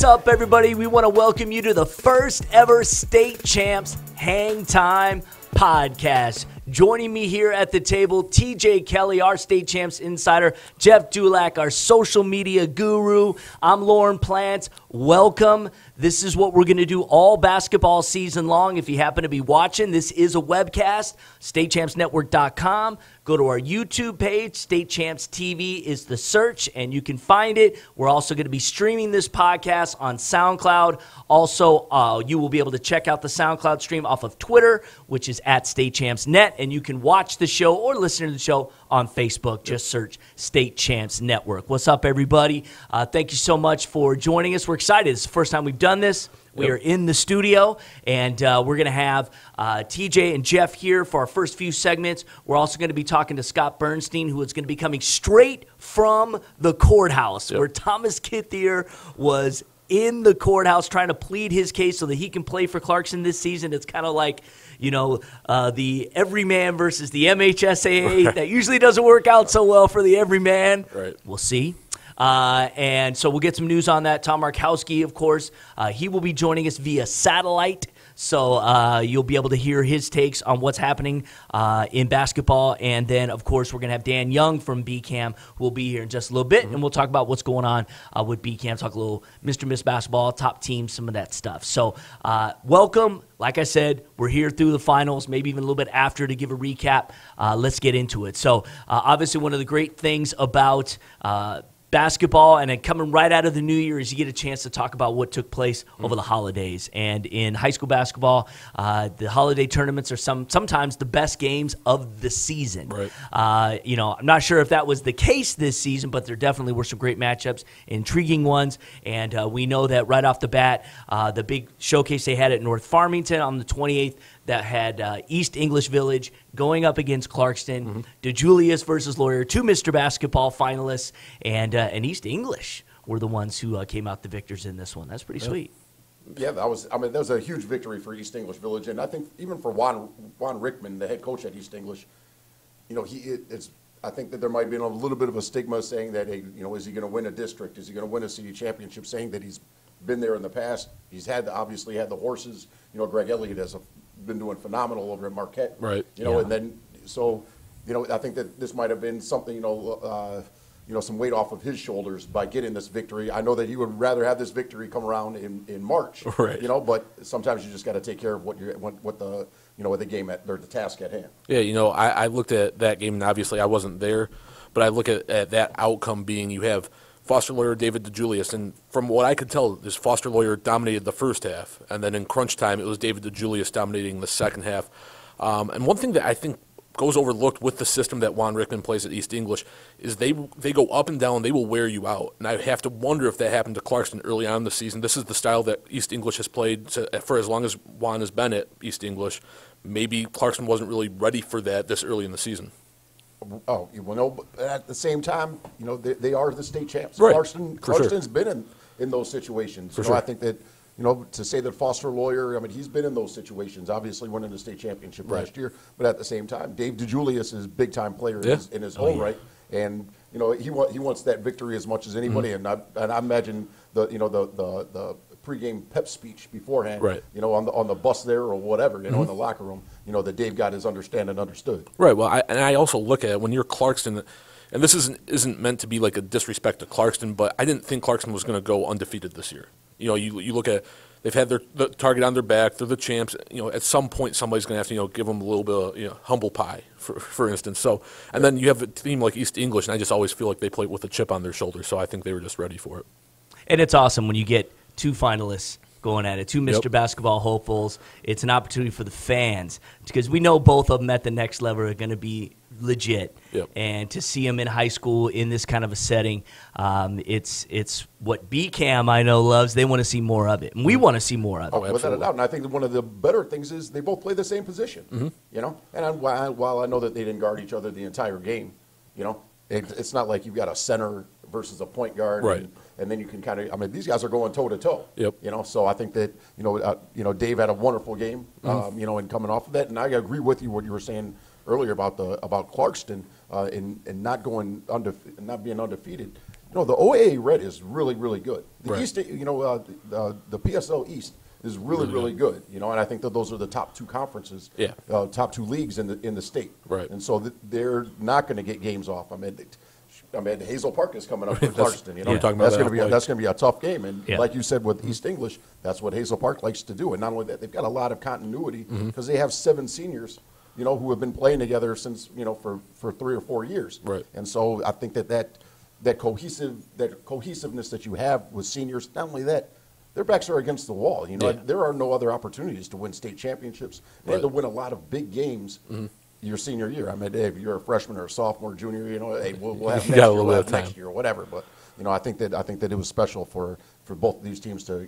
What's up, everybody? We want to welcome you to the first ever State Champs Hangtime Podcast. Joining me here at the table, TJ Kelley, our State Champs insider, Jeff Dullack, our social media guru. I'm Lorne Plant. Welcome. This is what we're going to do all basketball season long. If you happen to be watching, this is a webcast, statechampsnetwork.com. Go to our YouTube page, State Champs TV is the search, and you can find it. We're also going to be streaming this podcast on SoundCloud. Also, you will be able to check out the SoundCloud stream off of Twitter, which is at StateChampsNet, and you can watch the show or listen to the show on Facebook. Just search State Champs Network. What's up, everybody? Thank you so much for joining us. We're excited. It's the first time we've done this. We are in the studio, and we're going to have TJ and Jeff here for our first few segments. We're also going to be talking to Scott Burnstein, who is going to be coming straight from the courthouse, where Thomas Kithier was in the courthouse trying to plead his case so that he can play for Clarkston this season. It's kind of like, you know, the everyman versus the MHSAA. Right. That usually doesn't work out so well for the everyman. Right. We'll see. And so we'll get some news on that. Tom Markowski, of course, he will be joining us via satellite. So you'll be able to hear his takes on what's happening in basketball. And then, of course, we're going to have Dan Young from BCAM who will be here in just a little bit. And we'll talk about what's going on with BCAM, talk a little Mr. Miss Basketball, top teams, some of that stuff. So welcome. Like I said, we're here through the finals, maybe even a little bit after to give a recap. Let's get into it. So obviously one of the great things about basketball, and then coming right out of the new year, is you get a chance to talk about what took place over the holidays. And in high school basketball, the holiday tournaments are sometimes the best games of the season. Right. You know, I'm not sure if that was the case this season, but there definitely were some great matchups, intriguing ones. And we know that right off the bat, the big showcase they had at North Farmington on the 28th, that had East English Village going up against Clarkston, DeJulius versus Lawyer, two Mr. Basketball finalists, and East English were the ones who came out the victors in this one. That's pretty sweet. Yeah, that was a huge victory for East English Village, and I think even for Juan Rickman, the head coach at East English, you know, I think that there might be a little bit of a stigma saying that, hey, you know, is he going to win a district? Is he going to win a city championship? Saying that he's been there in the past. He's obviously had the horses. You know, Greg Elliott has been doing phenomenal over at Marquette. Right. You know, and then so, you know, I think that this might have been something, you know, some weight off of his shoulders by getting this victory. I know that he would rather have this victory come around in March. Right. You know, but sometimes you just got to take care of what the game or the task at hand. Yeah. You know, I looked at that game, and obviously I wasn't there, but I look at that outcome being you have Foster Lawyer David DeJulius, and from what I could tell, this Foster Lawyer dominated the first half, and then in crunch time, it was David DeJulius dominating the second half. And one thing that I think goes overlooked with the system that Juan Rickman plays at East English is they go up and down, they will wear you out. And I have to wonder if that happened to Clarkston early on in the season. This is the style that East English has played for as long as Juan has been at East English. Maybe Clarkston wasn't really ready for that this early in the season. Oh, well, no, but at the same time, you know, they are the state champs. Right. Clarkston's been in those situations. You know, I think that, you know, to say that Foster Lawyer, I mean, he's been in those situations, obviously winning the state championship last year, but at the same time, Dave DeJulius is a big-time player in his own right, and, you know, he wants that victory as much as anybody, and I imagine the pregame pep speech beforehand, you know, on the bus there or whatever, you know, in the locker room, you know, that Dave got his understood. Right. Well, I also look at it when you're Clarkston, and this isn't meant to be like a disrespect to Clarkston, but I didn't think Clarkston was going to go undefeated this year. You know, you look at they've had the target on their back. They're the champs. You know, at some point somebody's going to have to, you know, give them a little bit of, you know, humble pie, for instance. So, and then you have a team like East English, and I just always feel like they play with a chip on their shoulder. So I think they were just ready for it. And it's awesome when you get two finalists going at it, two Mr. Basketball hopefuls. It's an opportunity for the fans because we know both of them at the next level are going to be legit. And to see them in high school in this kind of a setting, it's what BCAM I know loves. They want to see more of it, and we want to see more of it. Without a doubt. And I think that one of the better things is they both play the same position. You know, and while I know that they didn't guard each other the entire game, you know, it's not like you've got a center versus a point guard, and then you can kind of. I mean, these guys are going toe to toe. You know, so I think that you know, Dave had a wonderful game. You know, and coming off of that, and I agree with you what you were saying earlier about Clarkston and not being undefeated. the OAA Red is really, really good. The Right. East, the PSL East is really, really good. And I think that those are the top two conferences, top two leagues in the state. Right. And so they're not going to get games off. I mean, Hazel Park is coming up for Clarkston. we're talking about that's going to be a tough game. And Yeah. like you said with East English, that's what Hazel Park likes to do. And not only that, they've got a lot of continuity because they have 7 seniors, who have been playing together since for 3 or 4 years. Right. And so I think that cohesiveness that you have with seniors, not only that, their backs are against the wall. There are no other opportunities to win state championships and to win a lot of big games your senior year. I mean, if you're a freshman or a sophomore, junior, hey, we'll have next year or whatever. But I think that it was special for both of these teams to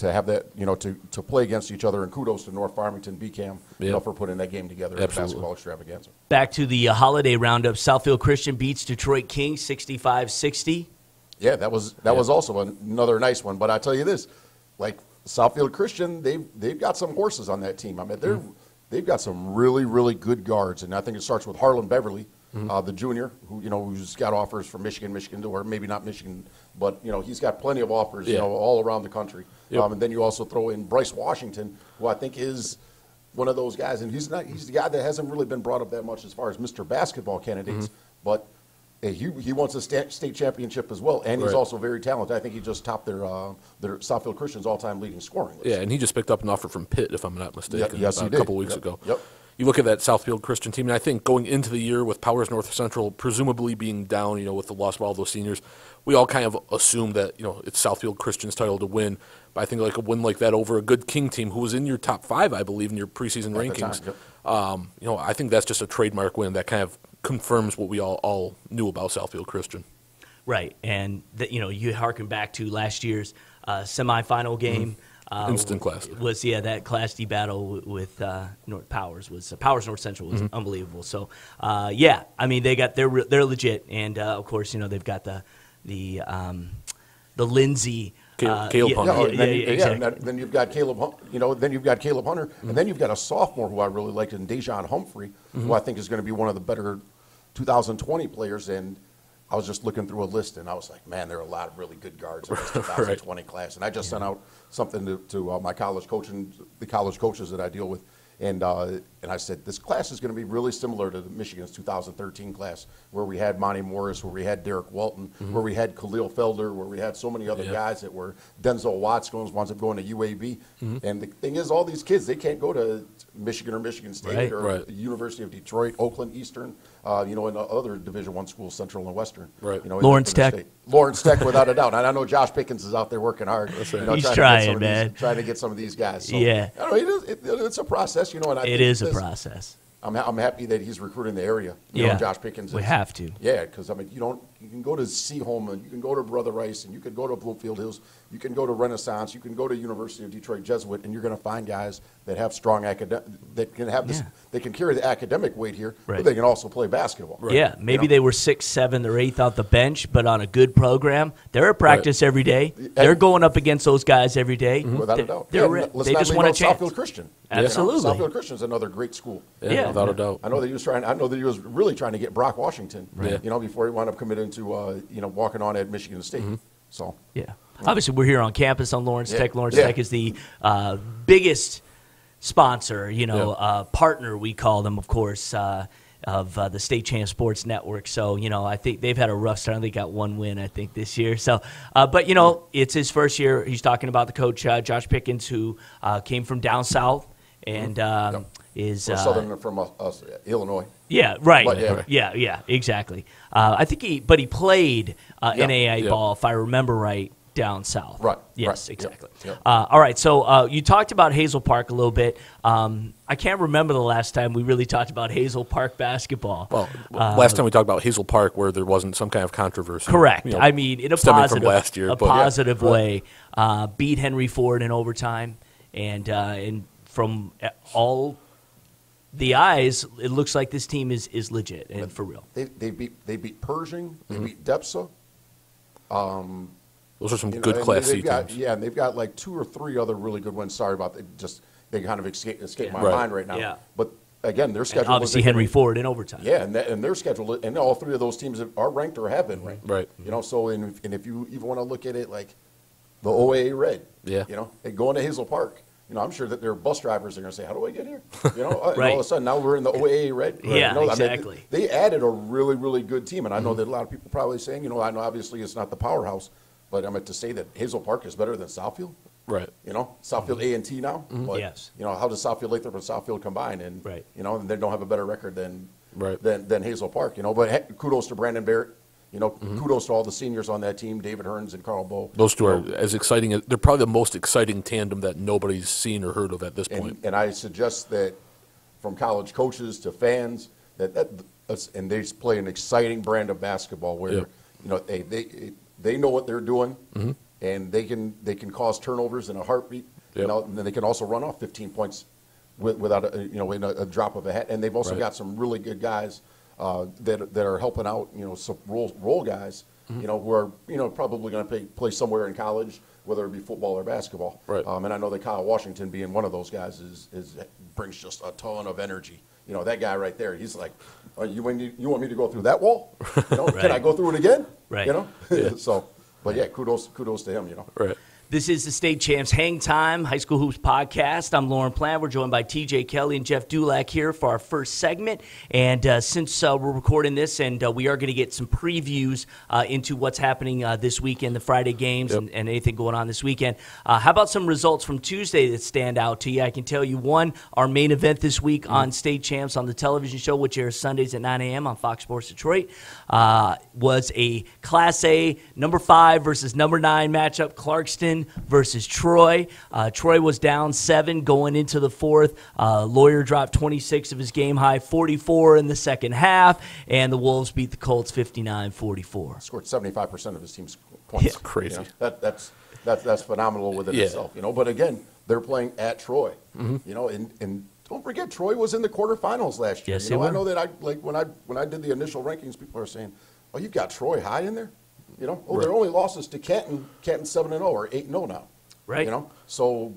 have that, to play against each other. And kudos to North Farmington BCAM, for putting that game together at the basketball extravaganza. Back to the holiday roundup. Southfield Christian beats Detroit Kings 65-60. Yeah, that was also another nice one. But I tell you this, like Southfield Christian, they've got some horses on that team. I mean, they've got some really, really good guards, and I think it starts with Harlan Beverly, the junior, who's got offers from Michigan, or maybe not Michigan, but he's got plenty of offers, all around the country. Yep. And then you also throw in Bryce Washington, who I think is one of those guys, and he's the guy that hasn't really been brought up that much as far as Mr. Basketball candidates, but he wants a state championship as well, and he's also very talented. I think he just topped their Southfield Christian's all-time leading scoring list. Yeah, and he just picked up an offer from Pitt, if I'm not mistaken, yes, about he a couple did. weeks ago. Yep. You look at that Southfield Christian team, and I think going into the year with Powers North Central presumably being down, with the loss of all those seniors, we all kind of assumed that, it's Southfield Christian's title to win. But I think like a win like that over a good King team who was in your top 5, I believe, in your preseason rankings, I think that's just a trademark win that kind of confirms what we all knew about Southfield Christian. Right, and you harken back to last year's semifinal game. Instant class was that Class D battle with North Powers North Central was unbelievable. So I mean they're legit, and of course they've got the Lindsay. Caleb Hunter. Exactly. Then you've got Caleb. Then you've got Caleb Hunter, and then you've got a sophomore who I really liked, in Dejan Humphrey, who I think is going to be one of the better 2020 players. And I was just looking through a list, and I was like, man, there are a lot of really good guards in this 2020 class. And I just sent out something to my college coach and the college coaches that I deal with. And I said, this class is going to be really similar to Michigan's 2013 class, where we had Monty Morris, where we had Derek Walton, where we had Khalil Felder, where we had so many other guys that were Denzel Watts winds up going to UAB. And the thing is, all these kids, they can't go to Michigan or Michigan State or the University of Detroit, Oakland, Eastern, and other Division I schools, Central and Western. Right. Lawrence Tech. Lawrence Tech, without a doubt. And I know Josh Pickens is out there working hard. He's trying, man. Trying to get some of these guys. So, yeah. It's a process, and I it think is a process. I'm happy that he's recruiting the area. Josh Pickens. We have to. Yeah, because you can go to Seaholm, and you can go to Brother Rice, and you can go to Bloomfield Hills, you can go to Renaissance, you can go to University of Detroit Jesuit, and you're going to find guys that have strong that can have this. They can carry the academic weight here, but they can also play basketball. Right. Yeah, maybe they were 6th, 7th, or 8th out the bench, but on a good program, they're at practice every day. They're going up against those guys every day. Without a doubt. They just want a chance. Southfield Christian. Absolutely. Southfield Christian is another great school. Yeah, without a doubt. I know that he was really trying to get Brock Washington. Right. Before he wound up committing to walking on at Michigan State. So obviously we're here on campus on Lawrence Tech. Lawrence Tech is the biggest sponsor, partner, we call them, of course, of the State Champs Sports Network. So, I think they've had a rough start. They got one win, I think, this year. So, but, it's his first year. He's talking about the coach, Josh Pickens, who came from down south and is Southern from us, Illinois. Yeah, right. But, yeah, exactly. I think he played NAIA ball, if I remember right, down south. Right. Yes, right. exactly. Yep. All right, so you talked about Hazel Park a little bit. I can't remember the last time we really talked about Hazel Park basketball. Well, last time we talked about Hazel Park where there wasn't some kind of controversy. Correct. I mean, in a stemming from last year, positive way. Beat Henry Ford in overtime, and from all the eyes, it looks like this team is legit and for real. They beat Pershing. They beat DEPSA. Those are some good Class C teams. Yeah, and they've got like 2 or 3 other really good ones. Sorry about that. They kind of escaped my mind right now. Yeah. But again, their schedule and obviously Henry Ford in overtime. Yeah, and their schedule, and all three of those teams are ranked or have been ranked. Right. You know, so and if you even want to look at it like the OAA Red, yeah, you know, and going to Hazel Park, you know, I'm sure that their bus drivers are going to say, "How do I get here?" You know, and all of a sudden now we're in the OAA Red. Yeah, you know, exactly. I mean, they added a really, really good team, and I know that a lot of people probably saying, you know, I know obviously it's not the powerhouse, but I meant to say that Hazel Park is better than Southfield. Right. You know, Southfield A&T now. But, yes. You know, how does Southfield Lathrop and Southfield combine? And, you know, and they don't have a better record than Hazel Park, you know. But kudos to Brandon Barrett. You know, kudos to all the seniors on that team, David Hearns and Carl Bowe. Those two are as exciting. They're probably the most exciting tandem that nobody's seen or heard of at this point. And I suggest that from college coaches to fans, and they play an exciting brand of basketball where, you know, they know what they're doing, and they can cause turnovers in a heartbeat. You know, and then they can also run off 15 points without in a drop of a hat. And they've also got some really good guys that are helping out. You know, some role guys. You know, who are probably going to play somewhere in college, whether it be football or basketball. Right. And I know that Kyle Washington, being one of those guys, brings just a ton of energy. You know, that guy right there, he's like, you want me to go through that wall? You know, can I go through it again? Right. You know, so. But yeah, kudos to him. You know. Right. This is the State Champs Hangtime High School Hoops Podcast. I'm Lorne Plant. We're joined by TJ Kelley and Jeff Dullack here for our first segment. And since we're recording this, and we are going to get some previews into what's happening this weekend, the Friday games and anything going on this weekend. How about some results from Tuesday that stand out to you? I can tell you one, our main event this week on State Champs on the television show, which airs Sundays at 9 a.m. on Fox Sports Detroit, was a Class A number 5 versus number 9 matchup, Clarkston versus Troy. Troy was down 7 going into the fourth. Lawyer dropped 26 of his game-high 44 in the second half, and the Wolves beat the Colts 59-44. Scored 75% of his team's points. Yeah, crazy. You know, that's phenomenal within itself. You know, but again, they're playing at Troy. You know, and don't forget, Troy was in the quarterfinals last year. Yes, you know, they were. I know that when I did the initial rankings, people are saying, "Oh, you've got Troy high in there." You know, their only losses to Canton 7-0 or 8-0 now. Right. You know, so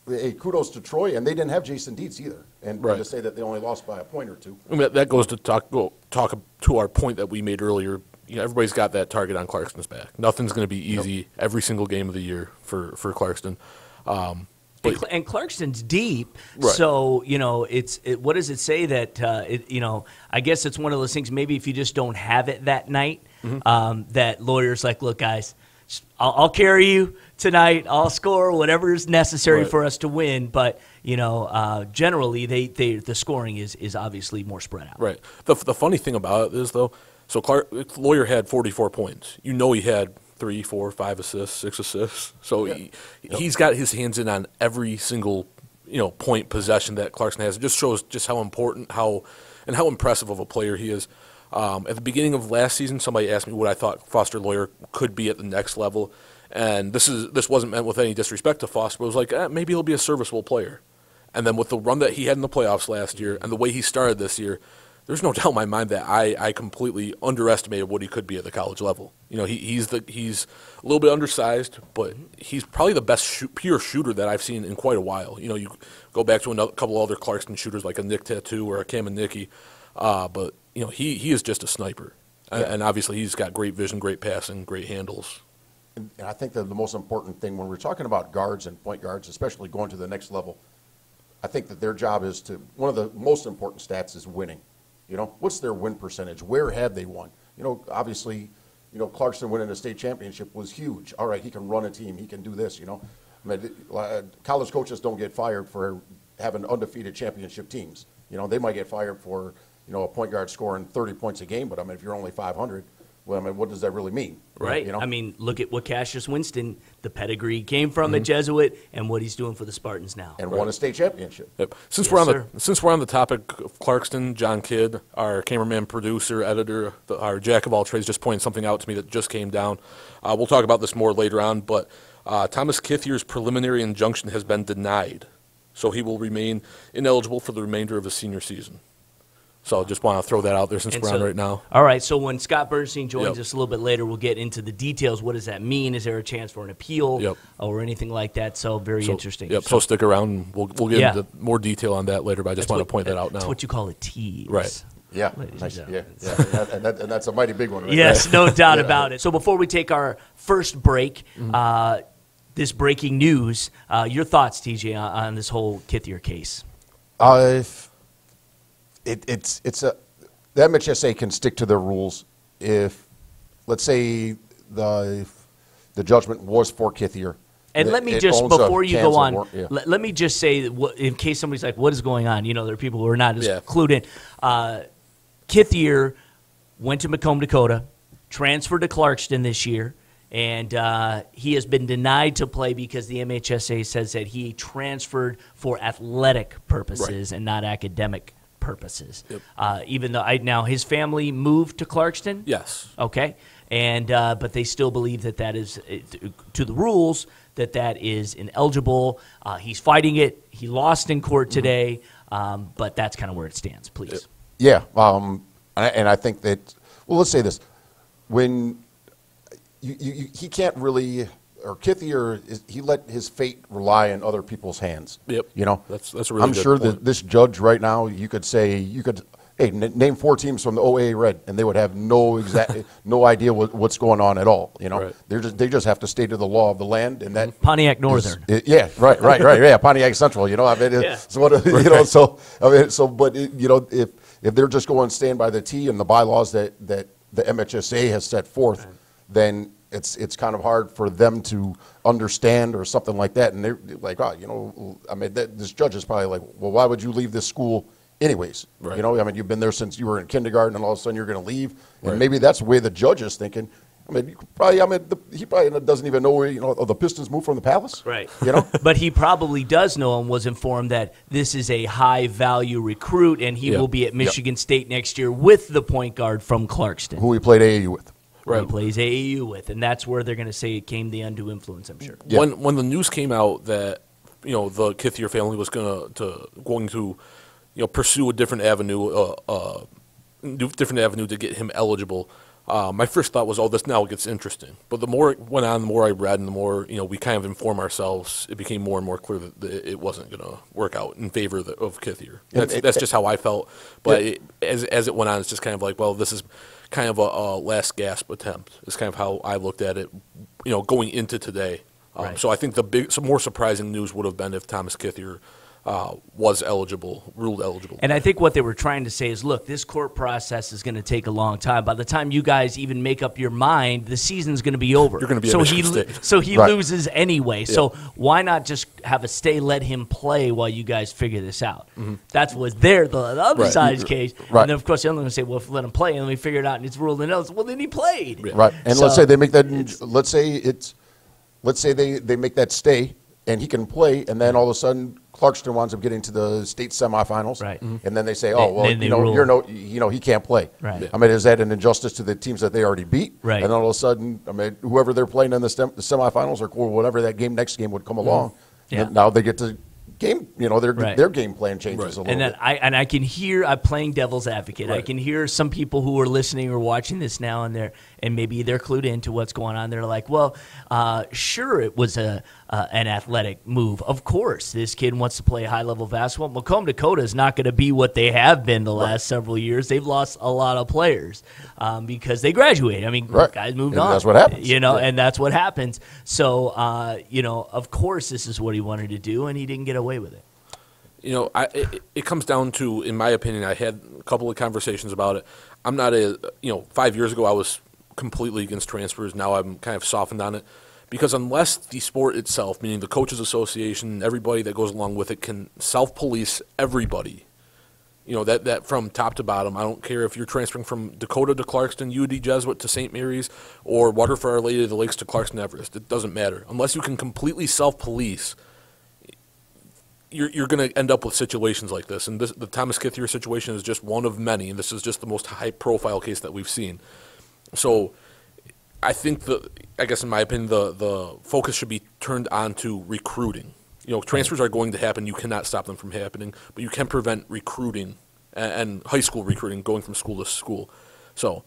kudos to Troy, and they didn't have Jason Dietz either. And to say that they only lost by a point or two. I mean, that goes to talk to our point that we made earlier. You know, everybody's got that target on Clarkston's back. Nothing's going to be easy every single game of the year for Clarkston. And Clarkston's deep, so you know what does it say that you know? I guess it's one of those things. Maybe if you just don't have it that night, that lawyers like, look, guys, I'll carry you tonight. I'll score whatever is necessary for us to win. But you know, generally, the scoring is obviously more spread out. Right. The funny thing about it is though, so Lawyer had 44 points. You know, he had 3, 4, 5 assists, 6 assists. So he's got his hands in on every single point possession that Clarkston has. It just shows just how important, how impressive of a player he is. At the beginning of last season, somebody asked me what I thought Foster Lawyer could be at the next level, and this wasn't meant with any disrespect to Foster, but it was like maybe he'll be a serviceable player. And then with the run that he had in the playoffs last year and the way he started this year, there's no doubt in my mind that I completely underestimated what he could be at the college level. You know, he's a little bit undersized, but he's probably the best pure shooter that I've seen in quite a while. You know, you go back to a couple other Clarkston shooters like a Nick Tattoo or a Cam and Nicky, but you know he is just a sniper, and obviously he's got great vision, great passing, great handles. And I think that the most important thing when we're talking about guards and point guards, especially going to the next level, I think that their job is one of the most important stats is winning. You know, what's their win percentage? Where have they won? You know, obviously, you know, Clarkston winning a state championship was huge. All right, he can run a team. He can do this, you know. I mean, college coaches don't get fired for having undefeated championship teams. You know, they might get fired for, you know, a point guard scoring 30 points a game, but I mean, if you're only 500, well, I mean, what does that really mean? Right. You know? I mean, look at what Cassius Winston, the pedigree came from at Jesuit, and what he's doing for the Spartans now. And won a state championship. Yep. Since we're on the topic of Clarkston, John Kidd, our cameraman, producer, editor, our jack of all trades, just pointed something out to me that just came down. We'll talk about this more later on, but Thomas Kithier's preliminary injunction has been denied, so he will remain ineligible for the remainder of his senior season. So just want to throw that out there since we're on right now. All right, so when Scott Burnstein joins Yep. us a little bit later, we'll get into the details. What does that mean? Is there a chance for an appeal Yep. or anything like that? So very interesting. Yep, so stick around. We'll get into more detail on that later, but I just want to point that out now. That's what you call a tease. Right. Yeah, nice. Yeah. And that's a mighty big one. Right? Yes, no doubt about it. So before we take our first break, this breaking news, your thoughts, TJ, on this whole Kithier case? The MHSA can stick to their rules if, let's say, the judgment was for Kithier. And let me just, before you go on, let me just say, in case somebody's like, what is going on? There are people who are not as clued in. Kithier went to Macomb, Dakota, transferred to Clarkston this year, and he has been denied to play because the MHSA says that he transferred for athletic purposes and not academic purposes. Yep. Even though now his family moved to Clarkston? Yes. Okay. And but they still believe that is, to the rules, that is ineligible. He's fighting it. He lost in court today, but that's kind of where it stands. Please. Yeah, and I think that, well, let's say this. When he can't really, or Kithier, he let his fate rely on other people's hands. Yep. That's a really I'm good sure point. that this judge right now, you could, hey, name 4 teams from the OAA Red, and they would have no idea what's going on at all. Right. They just have to stay to the law of the land, and that Pontiac Northern. Right, yeah, Pontiac Central. If they're just going stand by the T and the bylaws that the MHSA has set forth, then it's kind of hard for them to understand or something like that. And they're like, this judge is probably like, well, why would you leave this school anyways? Right. You've been there since you were in kindergarten, and all of a sudden you're going to leave. And maybe that's the way the judge is thinking. He probably doesn't even know where, the Pistons moved from the Palace. Right. But he probably does know and was informed that this is a high-value recruit, and he will be at Michigan State next year with the point guard from Clarkston. Who he played AAU with. Right. He plays AAU with, and that's where they're going to say it came the undue influence, I'm sure. Yeah. When the news came out that, the Kithier family was going to pursue a different avenue to get him eligible, my first thought was, this now gets interesting. But the more it went on, the more I read, and the more we kind of inform ourselves, it became more and more clear that it wasn't going to work out in favor of Kithier. That's just how I felt. But as it went on, it's just kind of like, this is kind of a last gasp attempt. It's kind of how I looked at it, going into today. So I think some more surprising news would have been if Thomas Kithier was ruled eligible. And I think what they were trying to say is, look, this court process is going to take a long time. By the time you guys even make up your mind, the season's going to be over. You're going to be at Michigan State. So he loses anyway. Yeah. So why not just have a stay, let him play while you guys figure this out? Mm-hmm. That's what's there, the other side's case. Right. And then, of course, the other one will say, well, if we let him play and then we figure it out and it's ruled ineligible, well, then he played. Yeah. Right. And let's say they make that. Let's say they make that stay and he can play, and then all of a sudden Clarkston winds up getting to the state semifinals, right? And then they say, he can't play. Right. Is that an injustice to the teams that they already beat? Right. And then all of a sudden, whoever they're playing in the semifinals or whatever that next game would come along, now they get to game. Their game plan changes a little bit. And I can hear, I'm playing devil's advocate. Right. I can hear some people who are listening or watching this now and maybe they're clued into what's going on. They're like, well, sure, it was an athletic move. Of course, this kid wants to play high-level basketball. Macomb, Dakota is not going to be what they have been the last several years. They've lost a lot of players because they graduated. Guys moved on. That's what happens. And that's what happens. So, of course, this is what he wanted to do, and he didn't get away with it. It comes down to, in my opinion, I had a couple of conversations about it. I'm not 5 years ago I was completely against transfers. Now I'm kind of softened on it because unless the sport itself, meaning the Coaches Association, everybody that goes along with it, can self-police everybody, that from top to bottom. I don't care if you're transferring from Dakota to Clarkston, UD Jesuit to St. Mary's, or Water for Our Lady of the Lakes to Clarkston Everest. It doesn't matter. Unless you can completely self-police, you're going to end up with situations like this. And the Thomas Kithier situation is just one of many, and this is just the most high-profile case that we've seen. So I think I guess in my opinion, the focus should be turned on to recruiting. Transfers are going to happen. You cannot stop them from happening, but you can prevent recruiting and high school recruiting, going from school to school. So,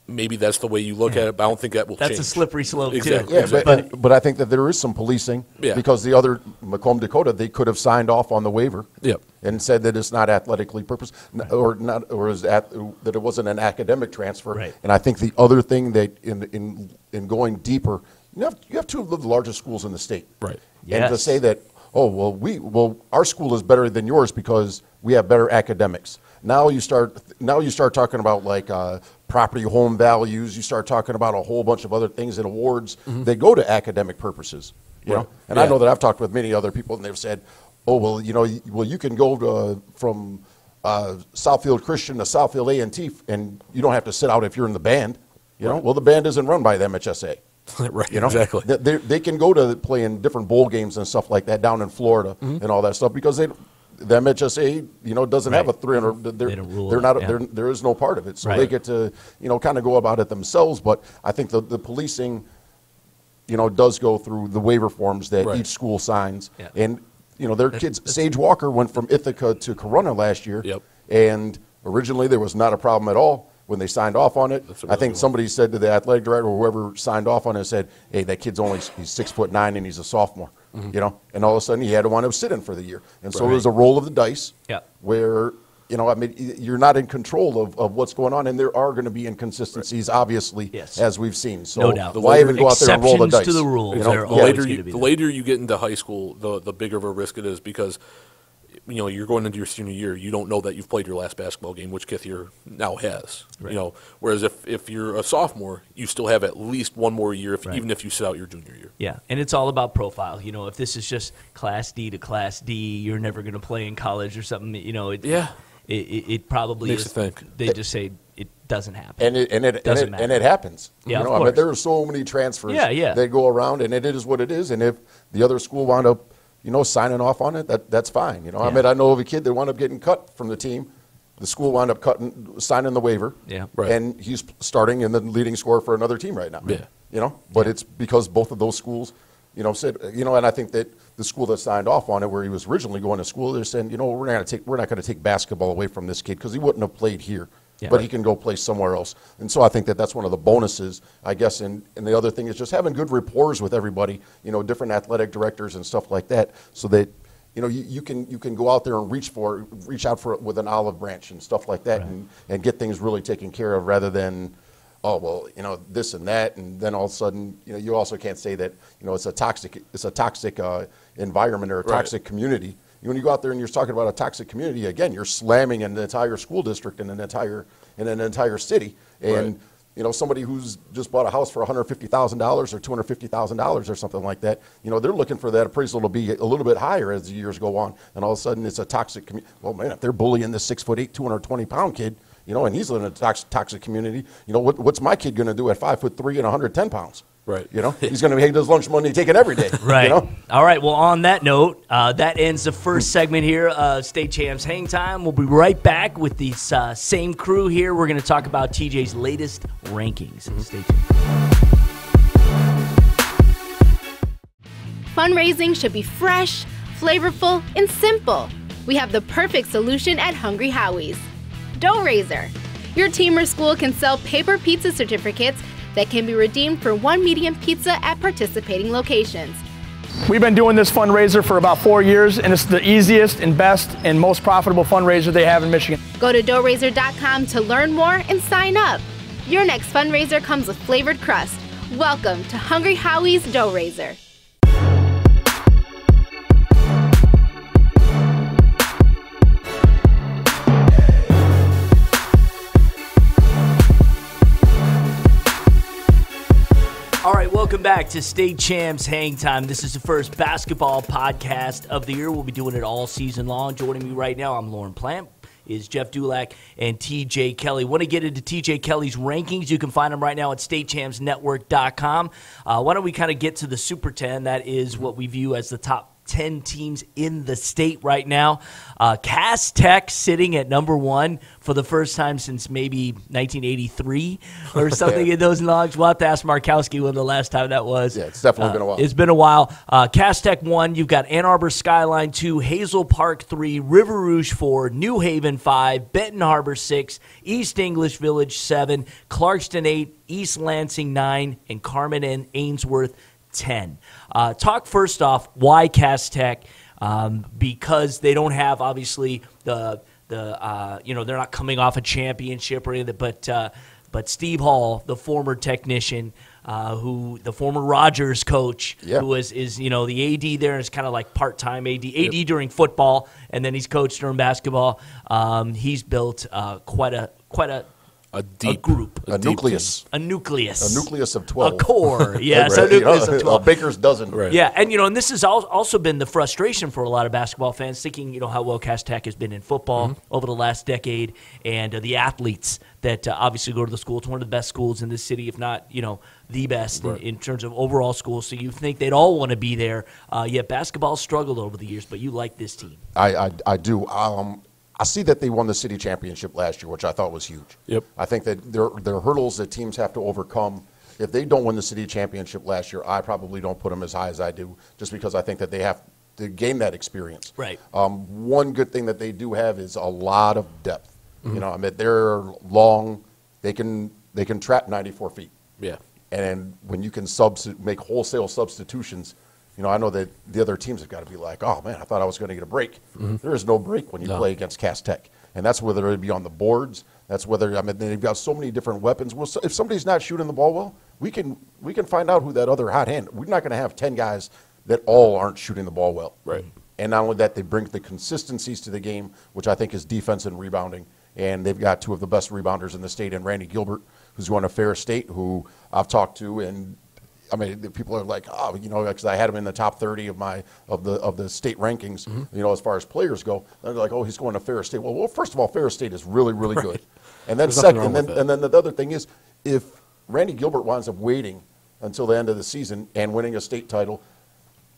maybe that's the way you look at it, but I don't think that will change. That's a slippery slope, exactly. too. Yeah, but I think that there is some policing because the other, Macomb, Dakota, they could have signed off on the waiver and said that it's not athletically purpose that it wasn't an academic transfer. Right. And I think the other thing that in going deeper, you have two of the largest schools in the state. Right. And to say that, our school is better than yours because we have better academics. Now you start talking about like property home values. You start talking about a whole bunch of other things and awards that go to academic purposes. You know, and I know that I've talked with many other people and they've said, you can go from Southfield Christian to Southfield A&T and you don't have to sit out if you're in the band. You know, well the band isn't run by the MHSA. Right, exactly. They can go to play in different bowl games and stuff like that down in Florida and all that stuff because the MHSA, doesn't have a 300. They're not. There is no part of it, so they get to, kind of go about it themselves. But I think the policing, does go through the waiver forms that each school signs, and their kids. Sage Walker went from Ithaca to Corunna last year, and originally there was not a problem at all when they signed off on it. I think somebody said to the athletic director or whoever signed off on it, said, "Hey, that kid's he's 6'9" and he's a sophomore." And all of a sudden he had to wind up sitting for the year. And so it was a roll of the dice where, you're not in control of what's going on. And there are going to be inconsistencies, obviously, as we've seen. So no doubt. Why even go out there and roll the dice? To the rules. The later you get into high school, the bigger of a risk it is because, you're going into your senior year. You don't know that you've played your last basketball game, which Kithier now has. Whereas if you're a sophomore, you still have at least one more year, even if you sit out your junior year. Yeah, and it's all about profile. If this is just Class D to Class D, you're never going to play in college or something. It probably makes is. You think. They just say it doesn't happen. And it happens. Yeah, of course. There are so many transfers that go around, and it is what it is. And if the other school wound up signing off on it, that's fine. I know of a kid that wound up getting cut from the team. The school wound up signing the waiver. Yeah. Right. And he's starting and the leading scorer for another team right now. Yeah. But it's because both of those schools, said, and I think that the school that signed off on it, where he was originally going to school, they're saying, we're not going to take basketball away from this kid because he wouldn't have played here. Yeah, but he can go play somewhere else. And so I think that's one of the bonuses, I guess. And the other thing is just having good rapport with everybody, different athletic directors and stuff like that, so that, you can go out there and reach out for it with an olive branch and stuff like that, and get things really taken care of rather than, this and that. And then all of a sudden, you also can't say that, it's a toxic environment or a toxic community. When you go out there and you're talking about a toxic community, again, you're slamming an entire school district and an entire city. And, somebody who's just bought a house for $150,000 or $250,000 or something like that, they're looking for that appraisal to be a little bit higher as the years go on. And all of a sudden it's a toxic community. Well, man, if they're bullying this 6'8", 220-pound kid, and he's living in a toxic community, what's my kid going to do at 5'3" and 110 pounds? Right. He's going to make his lunch money take it every day. Right. All right. Well, on that note, that ends the first segment here of State Champs Hang Time. We'll be right back with the same crew here. We're going to talk about TJ's latest rankings. Stay tuned. Fundraising should be fresh, flavorful, and simple. We have the perfect solution at Hungry Howie's. Dough Raiser. Your team or school can sell paper pizza certificates that can be redeemed for one medium pizza at participating locations. We've been doing this fundraiser for about 4 years, and it's the easiest and best and most profitable fundraiser they have in Michigan. Go to doughraiser.com to learn more and sign up. Your next fundraiser comes with flavored crust. Welcome to Hungry Howie's Dough Raiser. All right, welcome back to State Champs Hang Time. This is the first basketball podcast of the year. We'll be doing it all season long. Joining me right now, I'm Lorne Plant, is Jeff Dullack and TJ Kelley. Want to get into TJ Kelley's rankings? You can find them right now at statechampsnetwork.com. Why don't we kind of get to the Super 10? That is what we view as the top 10 teams in the state right now. Cass Tech sitting at number 1 for the first time since maybe 1983 or something in those logs. We'll have to ask Markowski when the last time that was. Yeah, it's definitely been a while. It's been a while. Cass Tech 1, you've got Ann Arbor Skyline 2, Hazel Park 3, River Rouge 4, New Haven 5, Benton Harbor 6, East English Village 7, Clarkston 8, East Lansing 9, and Carmen and Ainsworth 10. Talk first off, why Cass Tech? Because they don't have, obviously, they're not coming off a championship or anything, but Steve Hall, the former technician, the former Rogers coach, who is the AD there, and is kind of like part-time AD during football, and then he's coached during basketball. He's built quite a group. A nucleus. A nucleus. A nucleus of 12. A core, yes. Right. A nucleus of 12. A baker's dozen. Right. Yeah, and this has also been the frustration for a lot of basketball fans, thinking how well Cass Tech has been in football over the last decade, and the athletes that obviously go to the school. It's one of the best schools in this city, if not the best in terms of overall schools. So you think they'd all want to be there. Yet basketball struggled over the years, but you like this team. I do. I see that they won the city championship last year, which I thought was huge. Yep. I think that there are hurdles that teams have to overcome. If they don't win the city championship last year, I probably don't put them as high as I do, just because I think that they have to gain that experience. Right. One good thing that they do have is a lot of depth. They're long. They can trap 94 feet. Yeah. And when you can make wholesale substitutions, I know that the other teams have got to be like, oh, man, I thought I was going to get a break. There is no break when you play against Cass Tech. And that's whether it be on the boards. That's whether, they've got so many different weapons. Well, so if somebody's not shooting the ball well, we can find out who that other hot hand. We're not going to have 10 guys that all aren't shooting the ball well. Right. And not only that, they bring the consistencies to the game, which I think is defense and rebounding. And they've got two of the best rebounders in the state, and Randy Gilbert, who's going to Ferris State, who I've talked to, and people are like, because I had him in the top 30 of the state rankings, as far as players go. They're like, oh, he's going to Ferris State. Well, first of all, Ferris State is really, really good. And then second, and then the other thing is, if Randy Gilbert winds up waiting until the end of the season and winning a state title,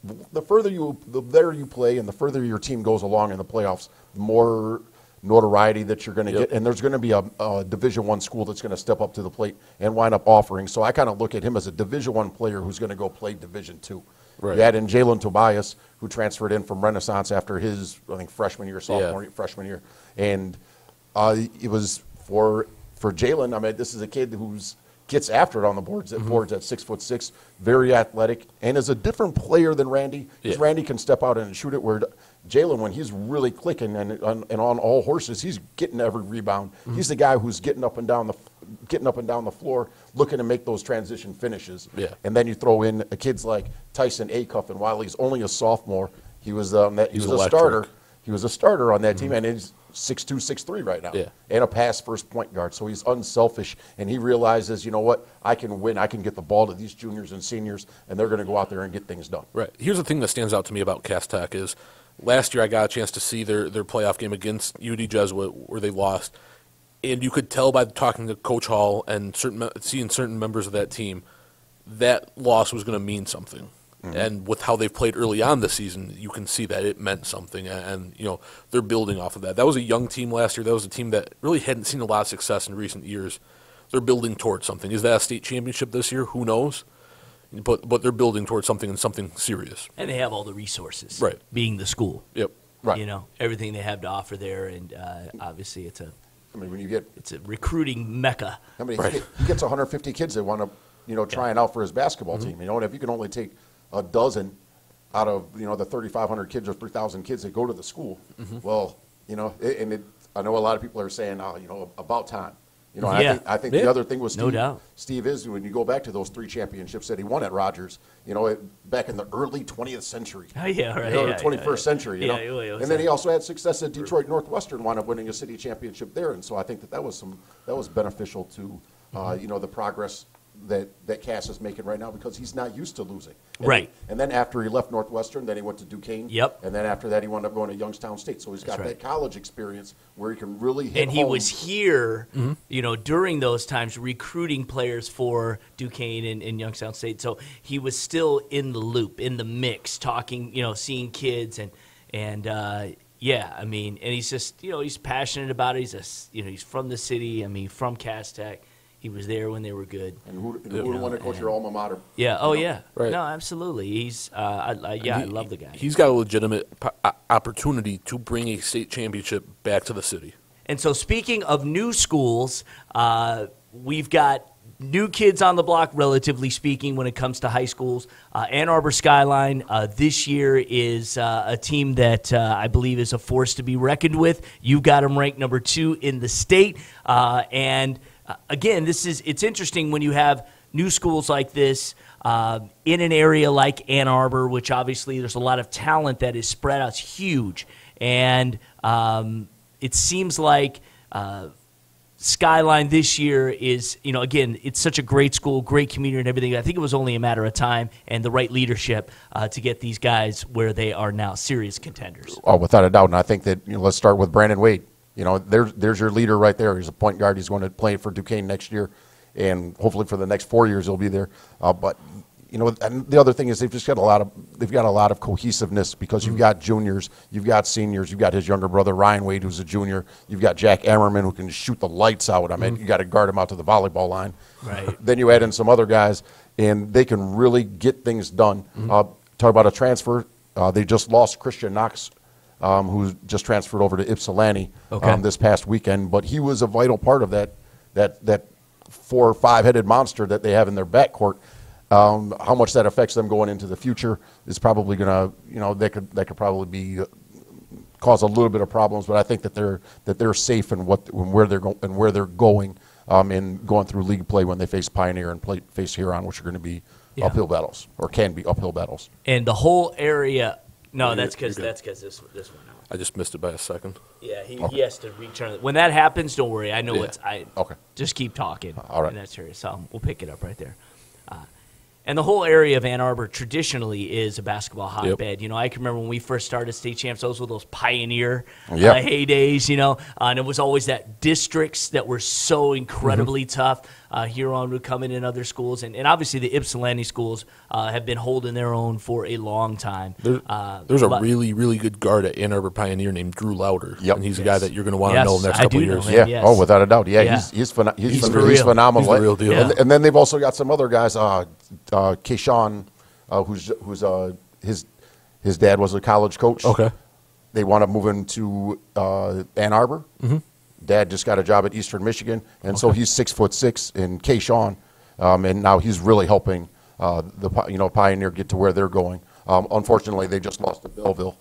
the better you play and the further your team goes along in the playoffs, the more notoriety that you're going to get, and there's going to be a Division I school that's going to step up to the plate and wind up offering. So I kind of look at him as a Division I player who's going to go play Division II. Right. You add in Jalen Tobias, who transferred in from Renaissance after his, freshman year, freshman year, and it was for Jalen. This is a kid who's gets after it on the boards at 6'6", very athletic, and is a different player than Randy. Because Randy can step out and shoot it, where Jalen, when he's really clicking and on all horses, he's getting every rebound. He's the guy who's getting up and down the floor, looking to make those transition finishes. Yeah. And then you throw in kids like Tyson Acuff, and while he's only a sophomore, he was a starter. He was a starter on that team, and he's 6'2", 6'3" right now, and a pass first point guard. So he's unselfish, and he realizes, you know what, I can win. I can get the ball to these juniors and seniors, and they're going to go out there and get things done. Right. Here's the thing that stands out to me about Cass Tech is last year I got a chance to see their playoff game against UD Jesuit where they lost, and you could tell by talking to Coach Hall and seeing certain members of that team that loss was going to mean something. And with how they've played early on this season, you can see that it meant something, and they're building off of that. That was a young team last year. That was a team that really hadn't seen a lot of success in recent years. They're building towards something. Is that a state championship this year? Who knows? But they're building towards something, and something serious. And they have all the resources, right? Being the school, yep, right. Everything they have to offer there, and obviously it's a recruiting mecca. He gets 150 kids that want to trying out for his basketball team. And if you can only take a dozen out of the 3,500 kids or 3,000 kids that go to the school, well, I know a lot of people are saying, about time. I think the other thing was Steve is when you go back to those 3 championships that he won at Rogers, back in the early 20th century. Oh yeah, right. The 21st century. And then he also had success at Detroit Northwestern, wound up winning a city championship there, and so I think that was beneficial to the progress that Cass is making right now because he's not used to losing. Right. And then after he left Northwestern, then he went to Duquesne. Yep. And then after that, he wound up going to Youngstown State. So he's got that college experience where he can really hit And he home. was here, during those times recruiting players for Duquesne and Youngstown State. So he was still in the loop, in the mix, talking, seeing kids and and he's just, he's passionate about it. He's from the city. From Cass Tech. He was there when they were good. And who would want to coach your alma mater? Yeah. Oh, yeah. Right. No, absolutely. He's. I love the guy. He's got a legitimate opportunity to bring a state championship back to the city. And so, speaking of new schools, we've got new kids on the block, relatively speaking, when it comes to high schools. Ann Arbor Skyline this year is a team that I believe is a force to be reckoned with. You've got them ranked number 2 in the state, and. Again, it's interesting when you have new schools like this in an area like Ann Arbor, which obviously there's a lot of talent that is spread out. It's huge. And it seems like Skyline this year is, again, it's such a great school, great community and everything. I think it was only a matter of time and the right leadership to get these guys where they are now, serious contenders. Oh, without a doubt. And I think that, let's start with Brandon Wade. There's your leader right there. He's a point guard. He's going to play for Duquesne next year, and hopefully for the next 4 years he'll be there. But and the other thing is they've got a lot of cohesiveness because you've got juniors, you've got seniors, you've got his younger brother Ryan Wade, who's a junior. You've got Jack Emmerman, who can shoot the lights out. You got to guard him out to the volleyball line. Right. Then you add in some other guys, and they can really get things done. Talk about a transfer. They just lost Christian Knox. Who just transferred over to Ypsilanti this past weekend, but he was a vital part of that 4 or 5-headed monster that they have in their backcourt. How much that affects them going into the future is probably going to, that could probably be cause a little bit of problems. But I think that they're safe in where they're going in going through league play when they face Pioneer and face Huron, which are going to be uphill battles or can be uphill battles. And the whole area. No, that's because this one out. I just missed it by a second. Yeah, he has to return it. When that happens, don't worry. I know okay. Just keep talking. All right. And that's serious. So we'll pick it up right there. And the whole area of Ann Arbor traditionally is a basketball hotbed. I can remember when we first started state champs, those were those pioneer heydays, and it was always that districts that were so incredibly tough. Huron would come in other schools, and obviously the Ypsilanti schools have been holding their own for a long time. There's a really, really good guard at Ann Arbor Pioneer named Drew Lauder, and he's a guy that you're going to want to know the next couple of years. Him, Oh, without a doubt. Yeah. He's phenomenal. He's the real deal. Yeah. And then they've also got some other guys. Keyshawn, who's his dad was a college coach. Okay. They want to move into Ann Arbor. Dad just got a job at Eastern Michigan, and so he's 6'6" in Keyshawn, and now he's really helping the Pioneer get to where they're going. Unfortunately, they just lost to Belleville,